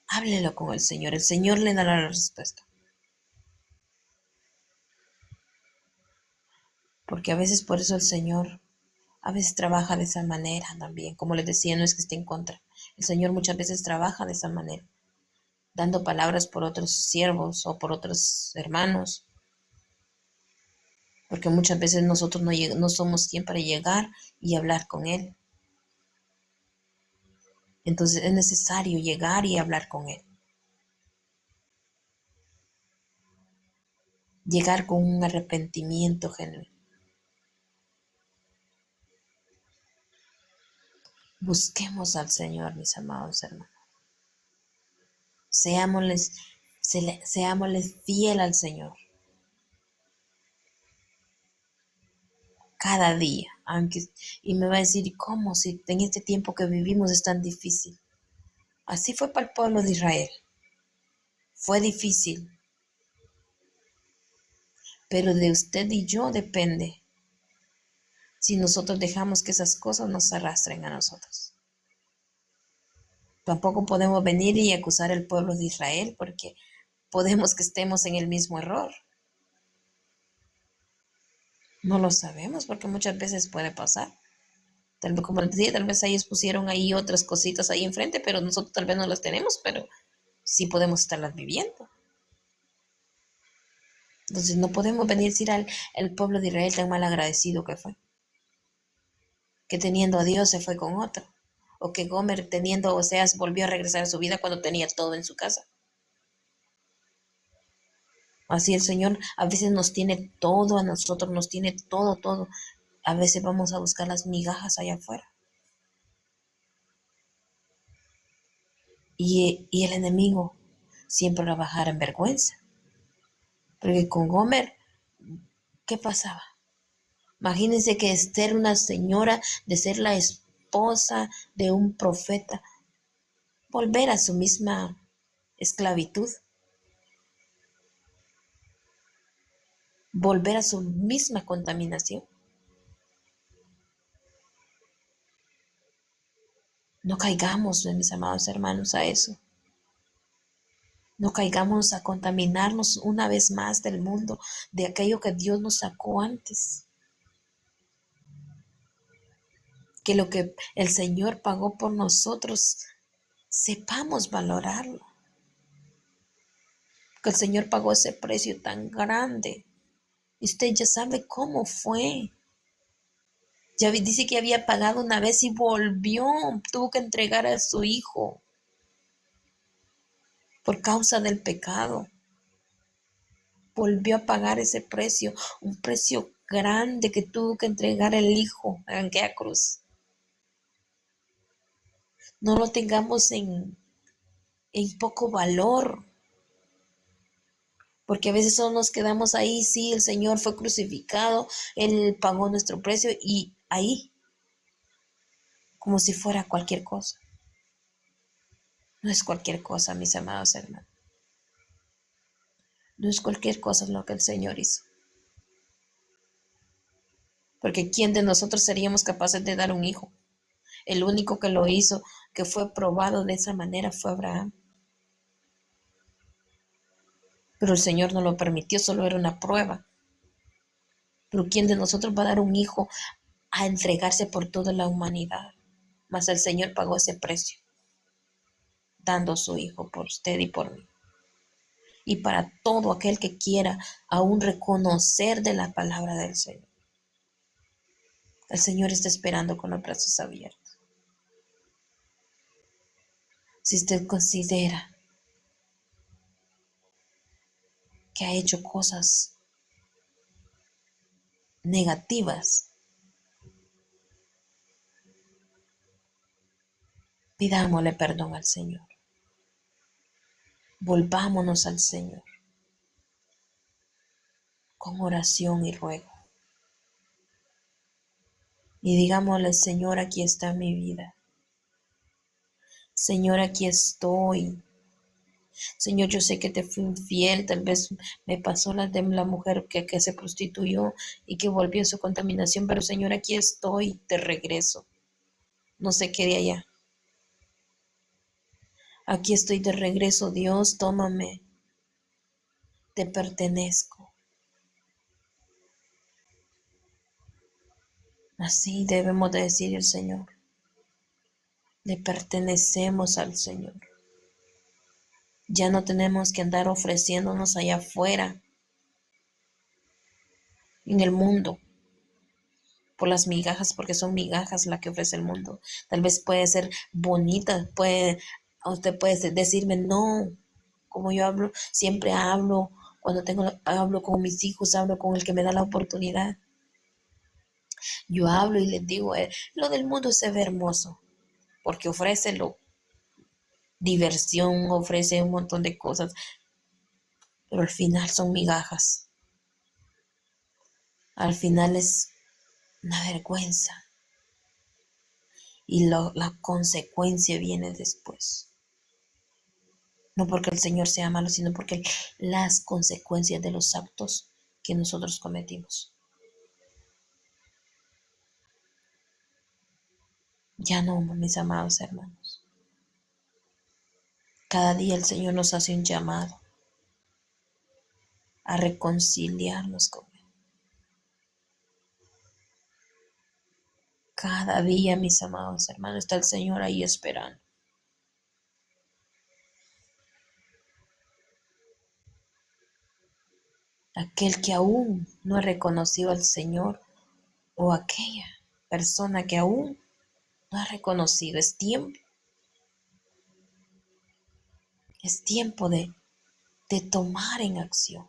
háblelo con el Señor. El Señor le dará la respuesta. Porque a veces por eso el Señor a veces trabaja de esa manera también. Como les decía, no es que esté en contra. El Señor muchas veces trabaja de esa manera, dando palabras por otros siervos o por otros hermanos. Porque muchas veces nosotros no somos quien para llegar y hablar con Él. Entonces es necesario llegar y hablar con Él. Llegar con un arrepentimiento genuino. Busquemos al Señor, mis amados hermanos. Seámosles fiel al Señor. Cada día. Y me va a decir, ¿cómo si en este tiempo que vivimos es tan difícil? Así fue para el pueblo de Israel. Fue difícil. Pero de usted y yo depende si nosotros dejamos que esas cosas nos arrastren a nosotros. Tampoco podemos venir y acusar al pueblo de Israel porque podemos que estemos en el mismo error. No lo sabemos porque muchas veces puede pasar. Tal vez, como les decía, tal vez ellos pusieron ahí otras cositas ahí enfrente, pero nosotros tal vez no las tenemos, pero sí podemos estarlas viviendo. Entonces no podemos venir a decir al pueblo de Israel tan mal agradecido que fue. Que teniendo a Dios se fue con otro. O que Gomer teniendo Oseas volvió a regresar a su vida cuando tenía todo en su casa. Así el Señor a veces nos tiene todo a nosotros, nos tiene todo. A veces vamos a buscar las migajas allá afuera. Y el enemigo siempre va a bajar en vergüenza. Porque con Gomer, ¿qué pasaba? Imagínense que Esther, una señora, de ser la esposa de un profeta, volver a su misma esclavitud, volver a su misma contaminación. No caigamos, mis amados hermanos, a eso. No caigamos a contaminarnos una vez más del mundo, de aquello que Dios nos sacó antes. Que lo que el Señor pagó por nosotros, sepamos valorarlo. Que el Señor pagó ese precio tan grande. Y usted ya sabe cómo fue. Ya dice que había pagado una vez y volvió. Tuvo que entregar a su hijo por causa del pecado. Volvió a pagar ese precio, un precio grande que tuvo que entregar el hijo en aquella cruz. No lo tengamos en poco valor, porque a veces solo nos quedamos ahí, sí, el Señor fue crucificado, Él pagó nuestro precio y ahí, como si fuera cualquier cosa. No es cualquier cosa, mis amados hermanos. No es cualquier cosa lo que el Señor hizo. Porque ¿quién de nosotros seríamos capaces de dar un hijo? El único que lo hizo, que fue probado de esa manera, fue Abraham. Pero el Señor no lo permitió, solo era una prueba. Pero ¿quién de nosotros va a dar un hijo a entregarse por toda la humanidad? Mas el Señor pagó ese precio, dando su hijo por usted y por mí. Y para todo aquel que quiera aún reconocer de la palabra del Señor. El Señor está esperando con los brazos abiertos. Si usted considera que ha hecho cosas negativas, pidámosle perdón al Señor. Volvámonos al Señor con oración y ruego. Y digámosle, Señor, aquí está mi vida. Señor, aquí estoy. Señor, yo sé que te fui infiel, tal vez me pasó la de la mujer que se prostituyó y que volvió a su contaminación, pero Señor, aquí estoy, te regreso. No se quede allá. Aquí estoy de regreso, Dios, tómame. Te pertenezco. Así debemos de decir el Señor. Le pertenecemos al Señor. Ya no tenemos que andar ofreciéndonos allá afuera, en el mundo, por las migajas, porque son migajas las que ofrece el mundo. Tal vez puede ser bonita, usted puede decirme no, como yo hablo, siempre hablo, hablo con mis hijos, hablo con el que me da la oportunidad. Yo hablo y les digo, lo del mundo se ve hermoso, porque ofrece diversión, ofrece un montón de cosas, pero al final son migajas. Al final es una vergüenza. Y la consecuencia viene después. No porque el Señor sea malo, sino porque las consecuencias de los actos que nosotros cometimos. Ya no, mis amados hermanos. Cada día el Señor nos hace un llamado a reconciliarnos con Él. Cada día, mis amados hermanos, está el Señor ahí esperando. Aquel que aún no ha reconocido al Señor o aquella persona que aún no ha reconocido, es tiempo. Es tiempo de tomar en acción,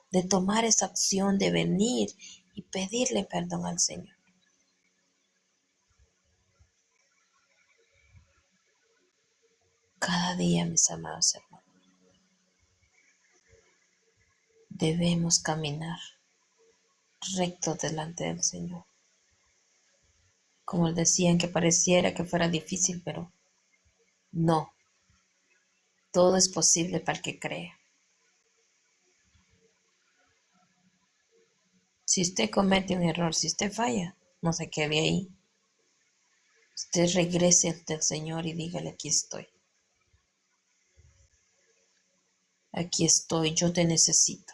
de tomar esa acción de venir y pedirle perdón al Señor. Cada día, mis amados hermanos, debemos caminar recto delante del Señor. Como decían, que pareciera que fuera difícil, pero no. Todo es posible para el que cree. Si usted comete un error, si usted falla, no se quede ahí. Usted regrese ante el Señor y dígale: aquí estoy. Aquí estoy, yo te necesito.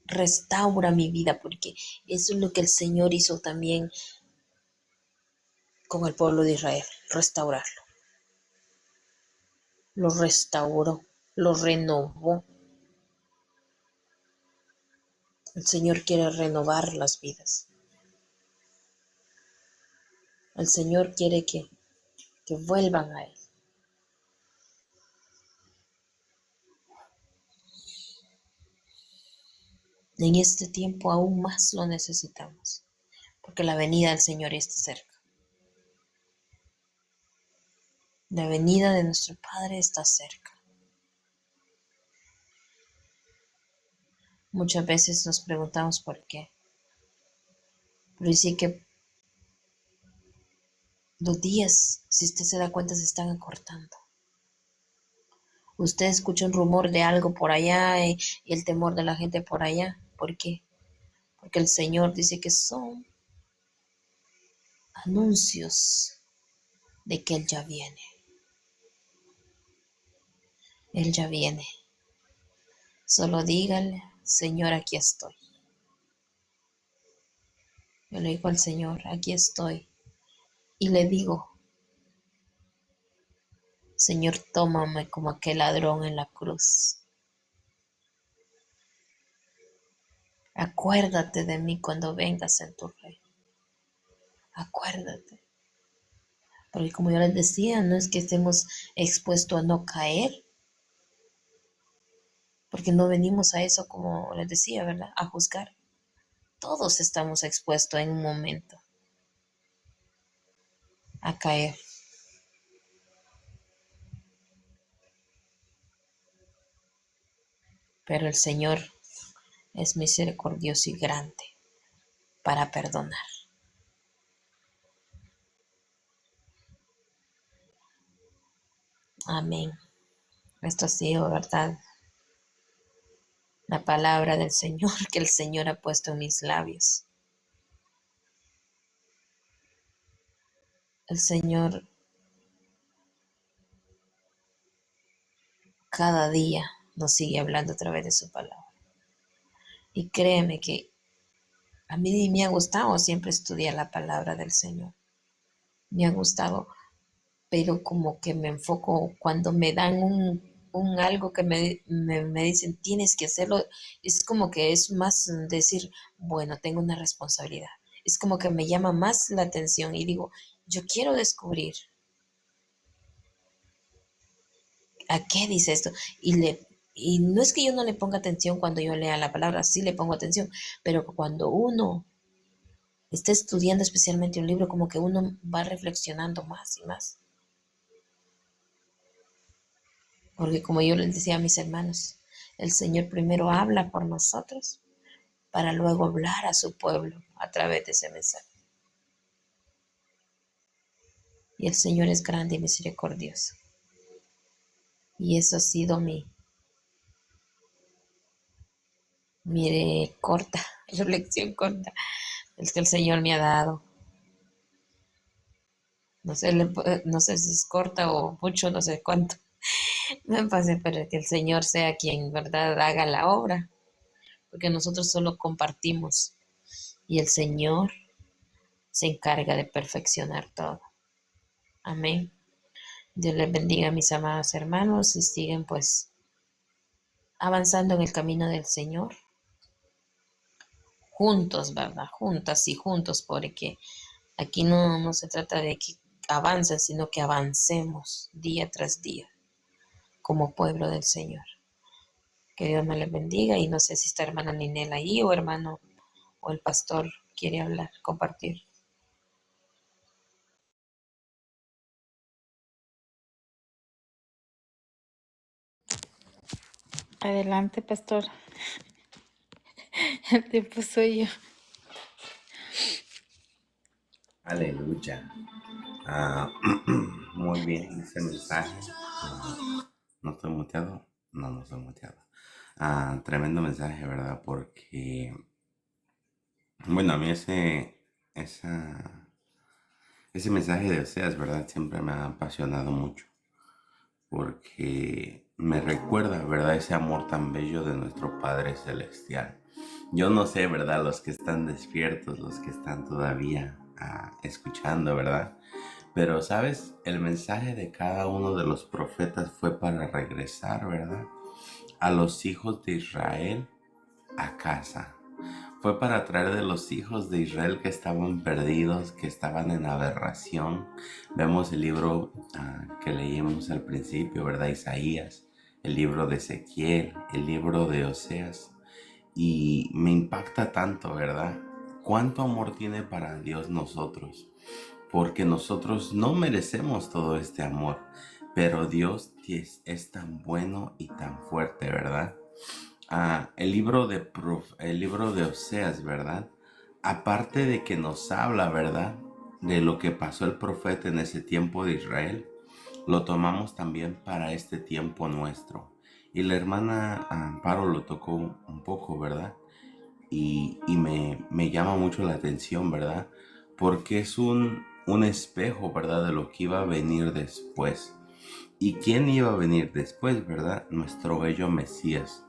Restaura mi vida, porque eso es lo que el Señor hizo también con el pueblo de Israel, restaurarlo. Lo restauró, lo renovó. El Señor quiere renovar las vidas. El Señor quiere que vuelvan a Él. En este tiempo aún más lo necesitamos, porque la venida del Señor está cerca. La venida de nuestro Padre está cerca. Muchas veces nos preguntamos por qué. Pero sí que los días, si usted se da cuenta, se están acortando. Usted escucha un rumor de algo por allá y el temor de la gente por allá. ¿Por qué? Porque el Señor dice que son anuncios de que Él ya viene. Él ya viene. Solo dígale: Señor, aquí estoy. Yo le digo al Señor: aquí estoy. Y le digo: Señor, tómame como aquel ladrón en la cruz. Acuérdate de mí cuando vengas en tu reino. Acuérdate. Porque como yo les decía, no es que estemos expuestos a no caer, porque no venimos a eso, como les decía, ¿verdad? A juzgar. Todos estamos expuestos en un momento a caer. Pero el Señor es misericordioso y grande para perdonar. Amén. Esto ha sido, ¿verdad?, la palabra del Señor que el Señor ha puesto en mis labios. El Señor cada día nos sigue hablando a través de su palabra. Y créeme que a mí me ha gustado siempre estudiar la palabra del Señor. Me ha gustado, pero como que me enfoco cuando me dan un algo que me dicen: tienes que hacerlo. Es como que es más decir: bueno, tengo una responsabilidad. Es como que me llama más la atención y digo: yo quiero descubrir a qué dice esto. Y no es que yo no le ponga atención cuando yo lea la palabra, sí le pongo atención, pero cuando uno está estudiando especialmente un libro, como que uno va reflexionando más y más. Porque como yo les decía a mis hermanos, el Señor primero habla por nosotros para luego hablar a su pueblo a través de ese mensaje. Y el Señor es grande y misericordioso. Y eso ha sido mi corta, reflexión corta, el que el Señor me ha dado. No sé si es corta o mucho, no sé cuánto me pase, pero que el Señor sea quien, ¿verdad?, haga la obra, porque nosotros solo compartimos y el Señor se encarga de perfeccionar todo. Amén. Dios les bendiga, mis amados hermanos, y siguen pues avanzando en el camino del Señor, juntos, ¿verdad? Juntas y juntos, porque aquí no se trata de que avancen, sino que avancemos día tras día como pueblo del Señor. Que Dios me les bendiga, y no sé si está hermana Ninel ahí o hermano o el pastor quiere hablar, compartir. Adelante, pastor. El tiempo soy yo. Aleluya. Muy bien ese mensaje. ¿No estoy muteado? No estoy muteado. Tremendo mensaje, ¿verdad? Porque, bueno, a mí ese mensaje de Oseas, ¿verdad? Siempre me ha apasionado mucho. Porque me recuerda, ¿verdad? Ese amor tan bello de nuestro Padre Celestial. Yo no sé, ¿verdad? Los que están despiertos, los que están todavía escuchando, ¿verdad? Pero, ¿sabes? El mensaje de cada uno de los profetas fue para regresar, ¿verdad? A los hijos de Israel a casa. Fue para traer de los hijos de Israel que estaban perdidos, que estaban en aberración. Vemos el libro que leímos al principio, ¿verdad? Isaías, el libro de Ezequiel, el libro de Oseas. Y me impacta tanto, ¿verdad? ¿Cuánto amor tiene para Dios nosotros? Porque nosotros no merecemos todo este amor, pero Dios es tan bueno y tan fuerte, ¿verdad? El libro de Oseas, ¿verdad? Aparte de que nos habla, ¿verdad? De lo que pasó el profeta en ese tiempo de Israel, lo tomamos también para este tiempo nuestro. Y la hermana Amparo lo tocó un poco, ¿verdad? Y me llama mucho la atención, ¿verdad? Porque es un espejo, ¿verdad? De lo que iba a venir después. ¿Y quién iba a venir después, verdad? Nuestro bello Mesías.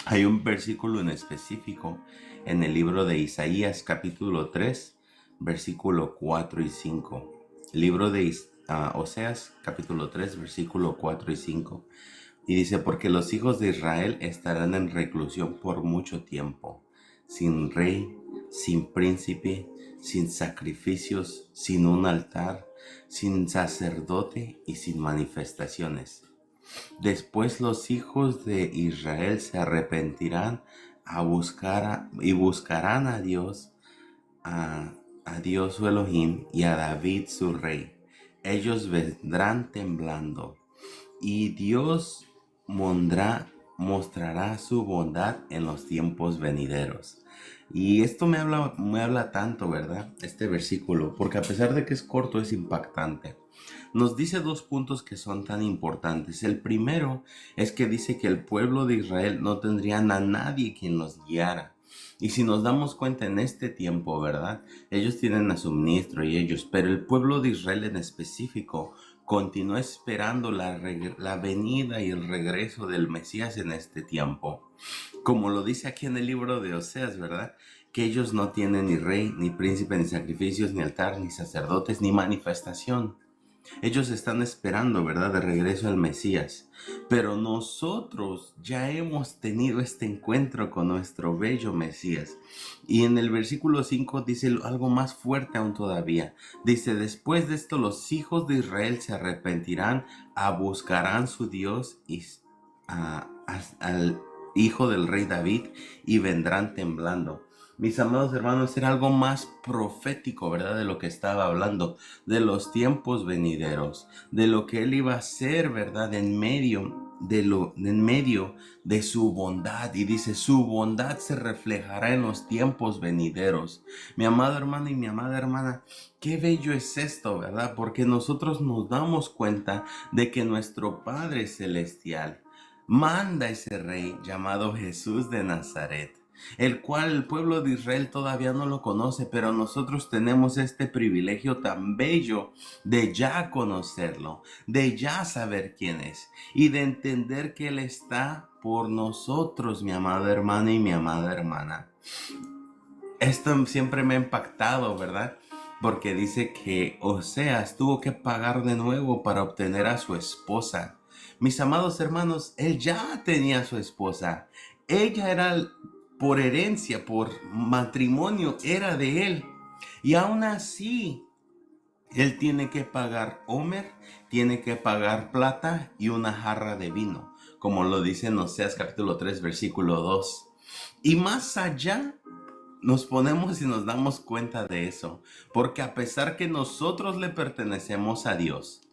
Hay un versículo en específico en el libro de Isaías capítulo 3, versículo 4 y 5. Libro de Oseas capítulo 3, versículo 4 y 5. Y dice, porque los hijos de Israel estarán en reclusión por mucho tiempo, sin rey, sin príncipe, sin sacrificios, sin un altar, sin sacerdote y sin manifestaciones. Después los hijos de Israel se arrepentirán y buscarán a Dios, a Dios su Elohim y a David su rey. Ellos vendrán temblando y Dios mostrará su bondad en los tiempos venideros. Y esto me habla tanto, ¿verdad? Este versículo, porque a pesar de que es corto, es impactante. Nos dice dos puntos que son tan importantes. El primero es que dice que el pueblo de Israel no tendrían a nadie quien los guiara. Y si nos damos cuenta en este tiempo, ¿verdad? Ellos tienen a su ministro y ellos, pero el pueblo de Israel en específico continúa esperando la venida y el regreso del Mesías en este tiempo. Como lo dice aquí en el libro de Oseas, ¿verdad? Que ellos no tienen ni rey, ni príncipe, ni sacrificios, ni altar, ni sacerdotes, ni manifestación. Ellos están esperando, ¿verdad?, de regreso al Mesías. Pero nosotros ya hemos tenido este encuentro con nuestro bello Mesías. Y en el versículo 5 dice algo más fuerte aún todavía. Dice, después de esto los hijos de Israel se arrepentirán, buscarán su Dios y al hijo del rey David y vendrán temblando. Mis amados hermanos, era algo más profético, ¿verdad? De lo que estaba hablando, de los tiempos venideros, de lo que él iba a hacer, ¿verdad? En medio de su bondad. Y dice, su bondad se reflejará en los tiempos venideros. Mi amado hermano y mi amada hermana, qué bello es esto, ¿verdad? Porque nosotros nos damos cuenta de que nuestro Padre Celestial manda ese rey llamado Jesús de Nazaret, el cual el pueblo de Israel todavía no lo conoce, pero nosotros tenemos este privilegio tan bello de ya conocerlo, de ya saber quién es y de entender que Él está por nosotros, mi amado hermano y mi amada hermana. Esto siempre me ha impactado, ¿verdad? Porque dice que Oseas tuvo que pagar de nuevo para obtener a su esposa. Mis amados hermanos, él ya tenía a su esposa. Ella era por herencia, por matrimonio, era de él. Y aún así, él tiene que pagar Homer, tiene que pagar plata y una jarra de vino, como lo dice en Oseas capítulo 3, versículo 2. Y más allá, nos ponemos y nos damos cuenta de eso, porque a pesar que nosotros le pertenecemos a Dios,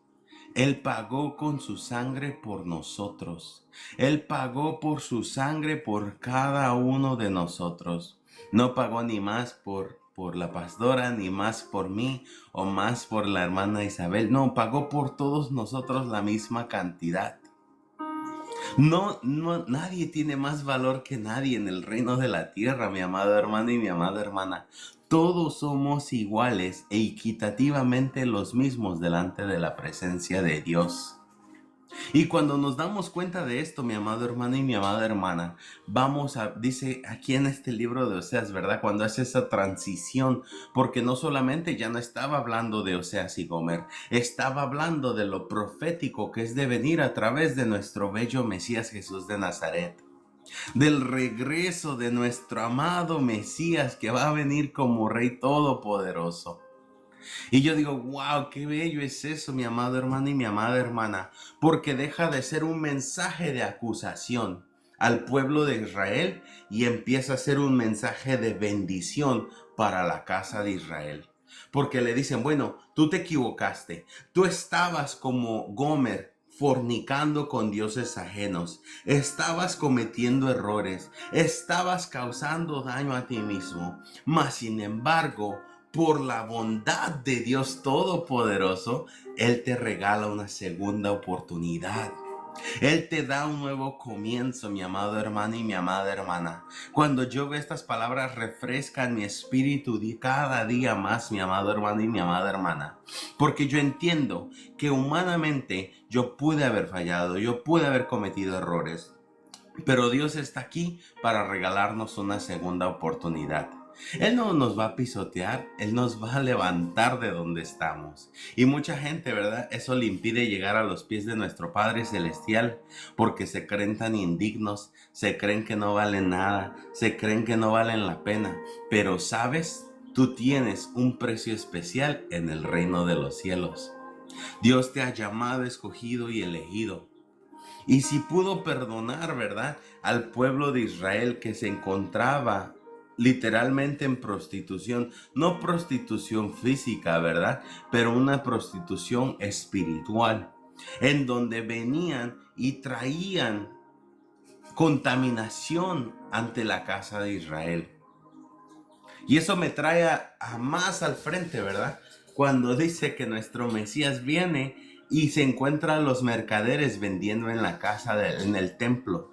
Él pagó con su sangre por nosotros. Él pagó por su sangre por cada uno de nosotros. No pagó ni más por la pastora, ni más por mí, o más por la hermana Isabel. No, pagó por todos nosotros la misma cantidad. No, nadie tiene más valor que nadie en el reino de la tierra, mi amado hermano y mi amada hermana. Todos somos iguales e equitativamente los mismos delante de la presencia de Dios. Y cuando nos damos cuenta de esto, mi amado hermano y mi amada hermana, dice aquí en este libro de Oseas, ¿verdad? Cuando hace esa transición, porque no solamente ya no estaba hablando de Oseas y Gomer, estaba hablando de lo profético que es de venir a través de nuestro bello Mesías Jesús de Nazaret. Del regreso de nuestro amado Mesías que va a venir como Rey Todopoderoso. Y yo digo, wow, qué bello es eso, mi amado hermano y mi amada hermana, porque deja de ser un mensaje de acusación al pueblo de Israel y empieza a ser un mensaje de bendición para la casa de Israel. Porque le dicen, bueno, tú te equivocaste, tú estabas como Gomer, fornicando con dioses ajenos, estabas cometiendo errores, estabas causando daño a ti mismo, mas sin embargo, por la bondad de Dios Todopoderoso, Él te regala una segunda oportunidad. Él te da un nuevo comienzo, mi amado hermano y mi amada hermana. Cuando yo veo estas palabras, refrescan mi espíritu cada día más, mi amado hermano y mi amada hermana. Porque yo entiendo que humanamente yo pude haber fallado, yo pude haber cometido errores. Pero Dios está aquí para regalarnos una segunda oportunidad. Él no nos va a pisotear, Él nos va a levantar de donde estamos. Y mucha gente, ¿verdad? Eso le impide llegar a los pies de nuestro Padre Celestial porque se creen tan indignos, se creen que no valen nada, se creen que no valen la pena. Pero ¿sabes? Tú tienes un precio especial en el reino de los cielos. Dios te ha llamado, escogido y elegido. Y si pudo perdonar, ¿verdad?, al pueblo de Israel que se encontraba literalmente en prostitución, no prostitución física, ¿verdad?, pero una prostitución espiritual, en donde venían y traían contaminación ante la casa de Israel. Y eso me trae a más al frente, ¿verdad? Cuando dice que nuestro Mesías viene y se encuentra a los mercaderes vendiendo en la casa, en el templo.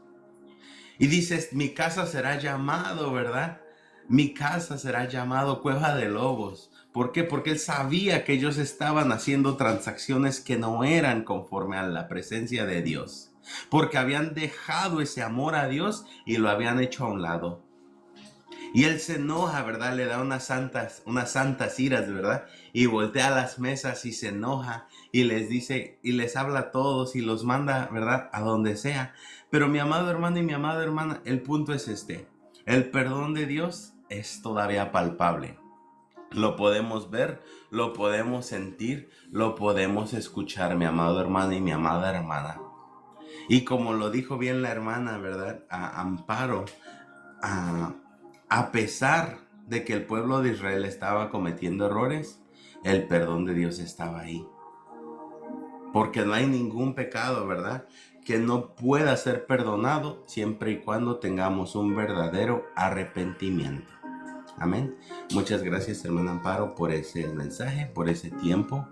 Y dices, mi casa será llamado, ¿verdad? Mi casa será llamado cueva de lobos. ¿Por qué? Porque él sabía que ellos estaban haciendo transacciones que no eran conforme a la presencia de Dios. Porque habían dejado ese amor a Dios y lo habían hecho a un lado. Y él se enoja, ¿verdad? Le da unas santas iras, ¿verdad? Y voltea a las mesas y se enoja y les dice y les habla a todos y los manda, ¿verdad?, a donde sea. Pero mi amado hermano y mi amada hermana, el punto es este. El perdón de Dios es todavía palpable. Lo podemos ver, lo podemos sentir, lo podemos escuchar, mi amado hermano y mi amada hermana. Y como lo dijo bien la hermana, ¿verdad?, a Amparo, a pesar de que el pueblo de Israel estaba cometiendo errores, el perdón de Dios estaba ahí. Porque no hay ningún pecado, ¿verdad?, que no pueda ser perdonado siempre y cuando tengamos un verdadero arrepentimiento. Amén. Muchas gracias, hermana Amparo, por ese mensaje, por ese tiempo.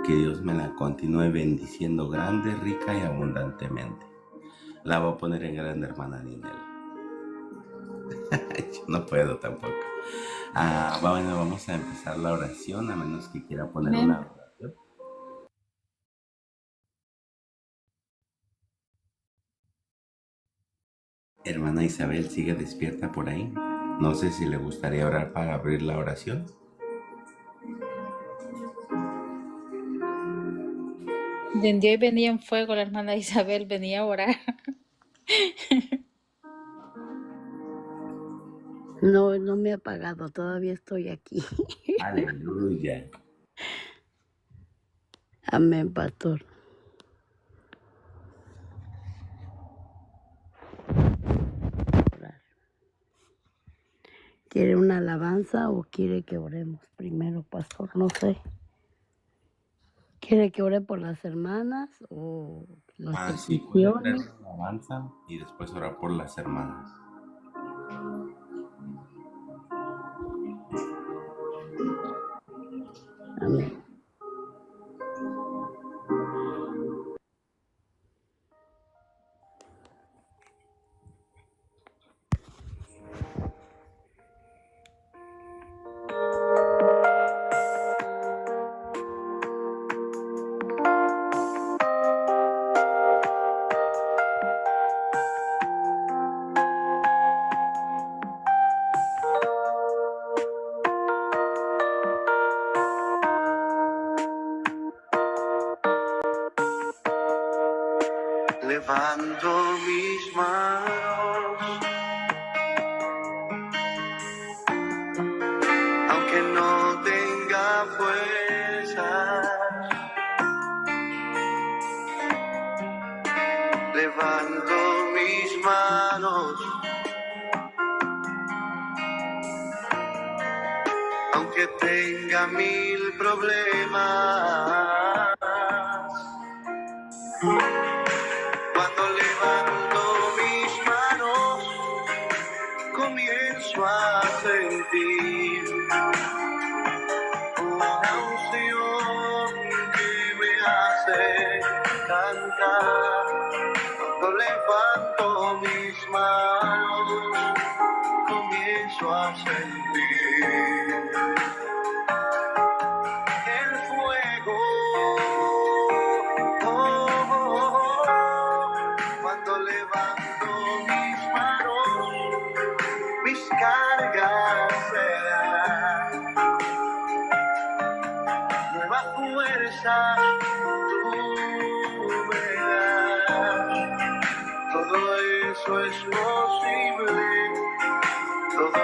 Que Dios me la continúe bendiciendo grande, rica y abundantemente. La voy a poner en grande, hermana Ninel. Yo no puedo tampoco. Bueno, vamos a empezar la oración, a menos que quiera poner Amén. una oración. Hermana Isabel, ¿sigue despierta por ahí? No sé si le gustaría orar para abrir la oración. Desde hoy venía en fuego, la hermana Isabel venía a orar. No, no me he apagado, todavía estoy aquí. Aleluya. Amén, pastor. ¿Quiere una alabanza o quiere que oremos primero, pastor? No sé. ¿Quiere que ore por las hermanas o las Sí, puede traer peticiones? la alabanza y después orar por las hermanas. Amén. Levanto mis manos, aunque no tenga fuerzas. Levanto mis manos, aunque tenga 1000 problemas. Cuando levanto mis manos, comienzo a sentir una unción que me hace cantar. Cuando levanto mis manos, comienzo a sentir el fuego. Cuando levanto mis manos, mis cargas se dan. Nueva fuerza tú me das. Todo eso es posible. Todo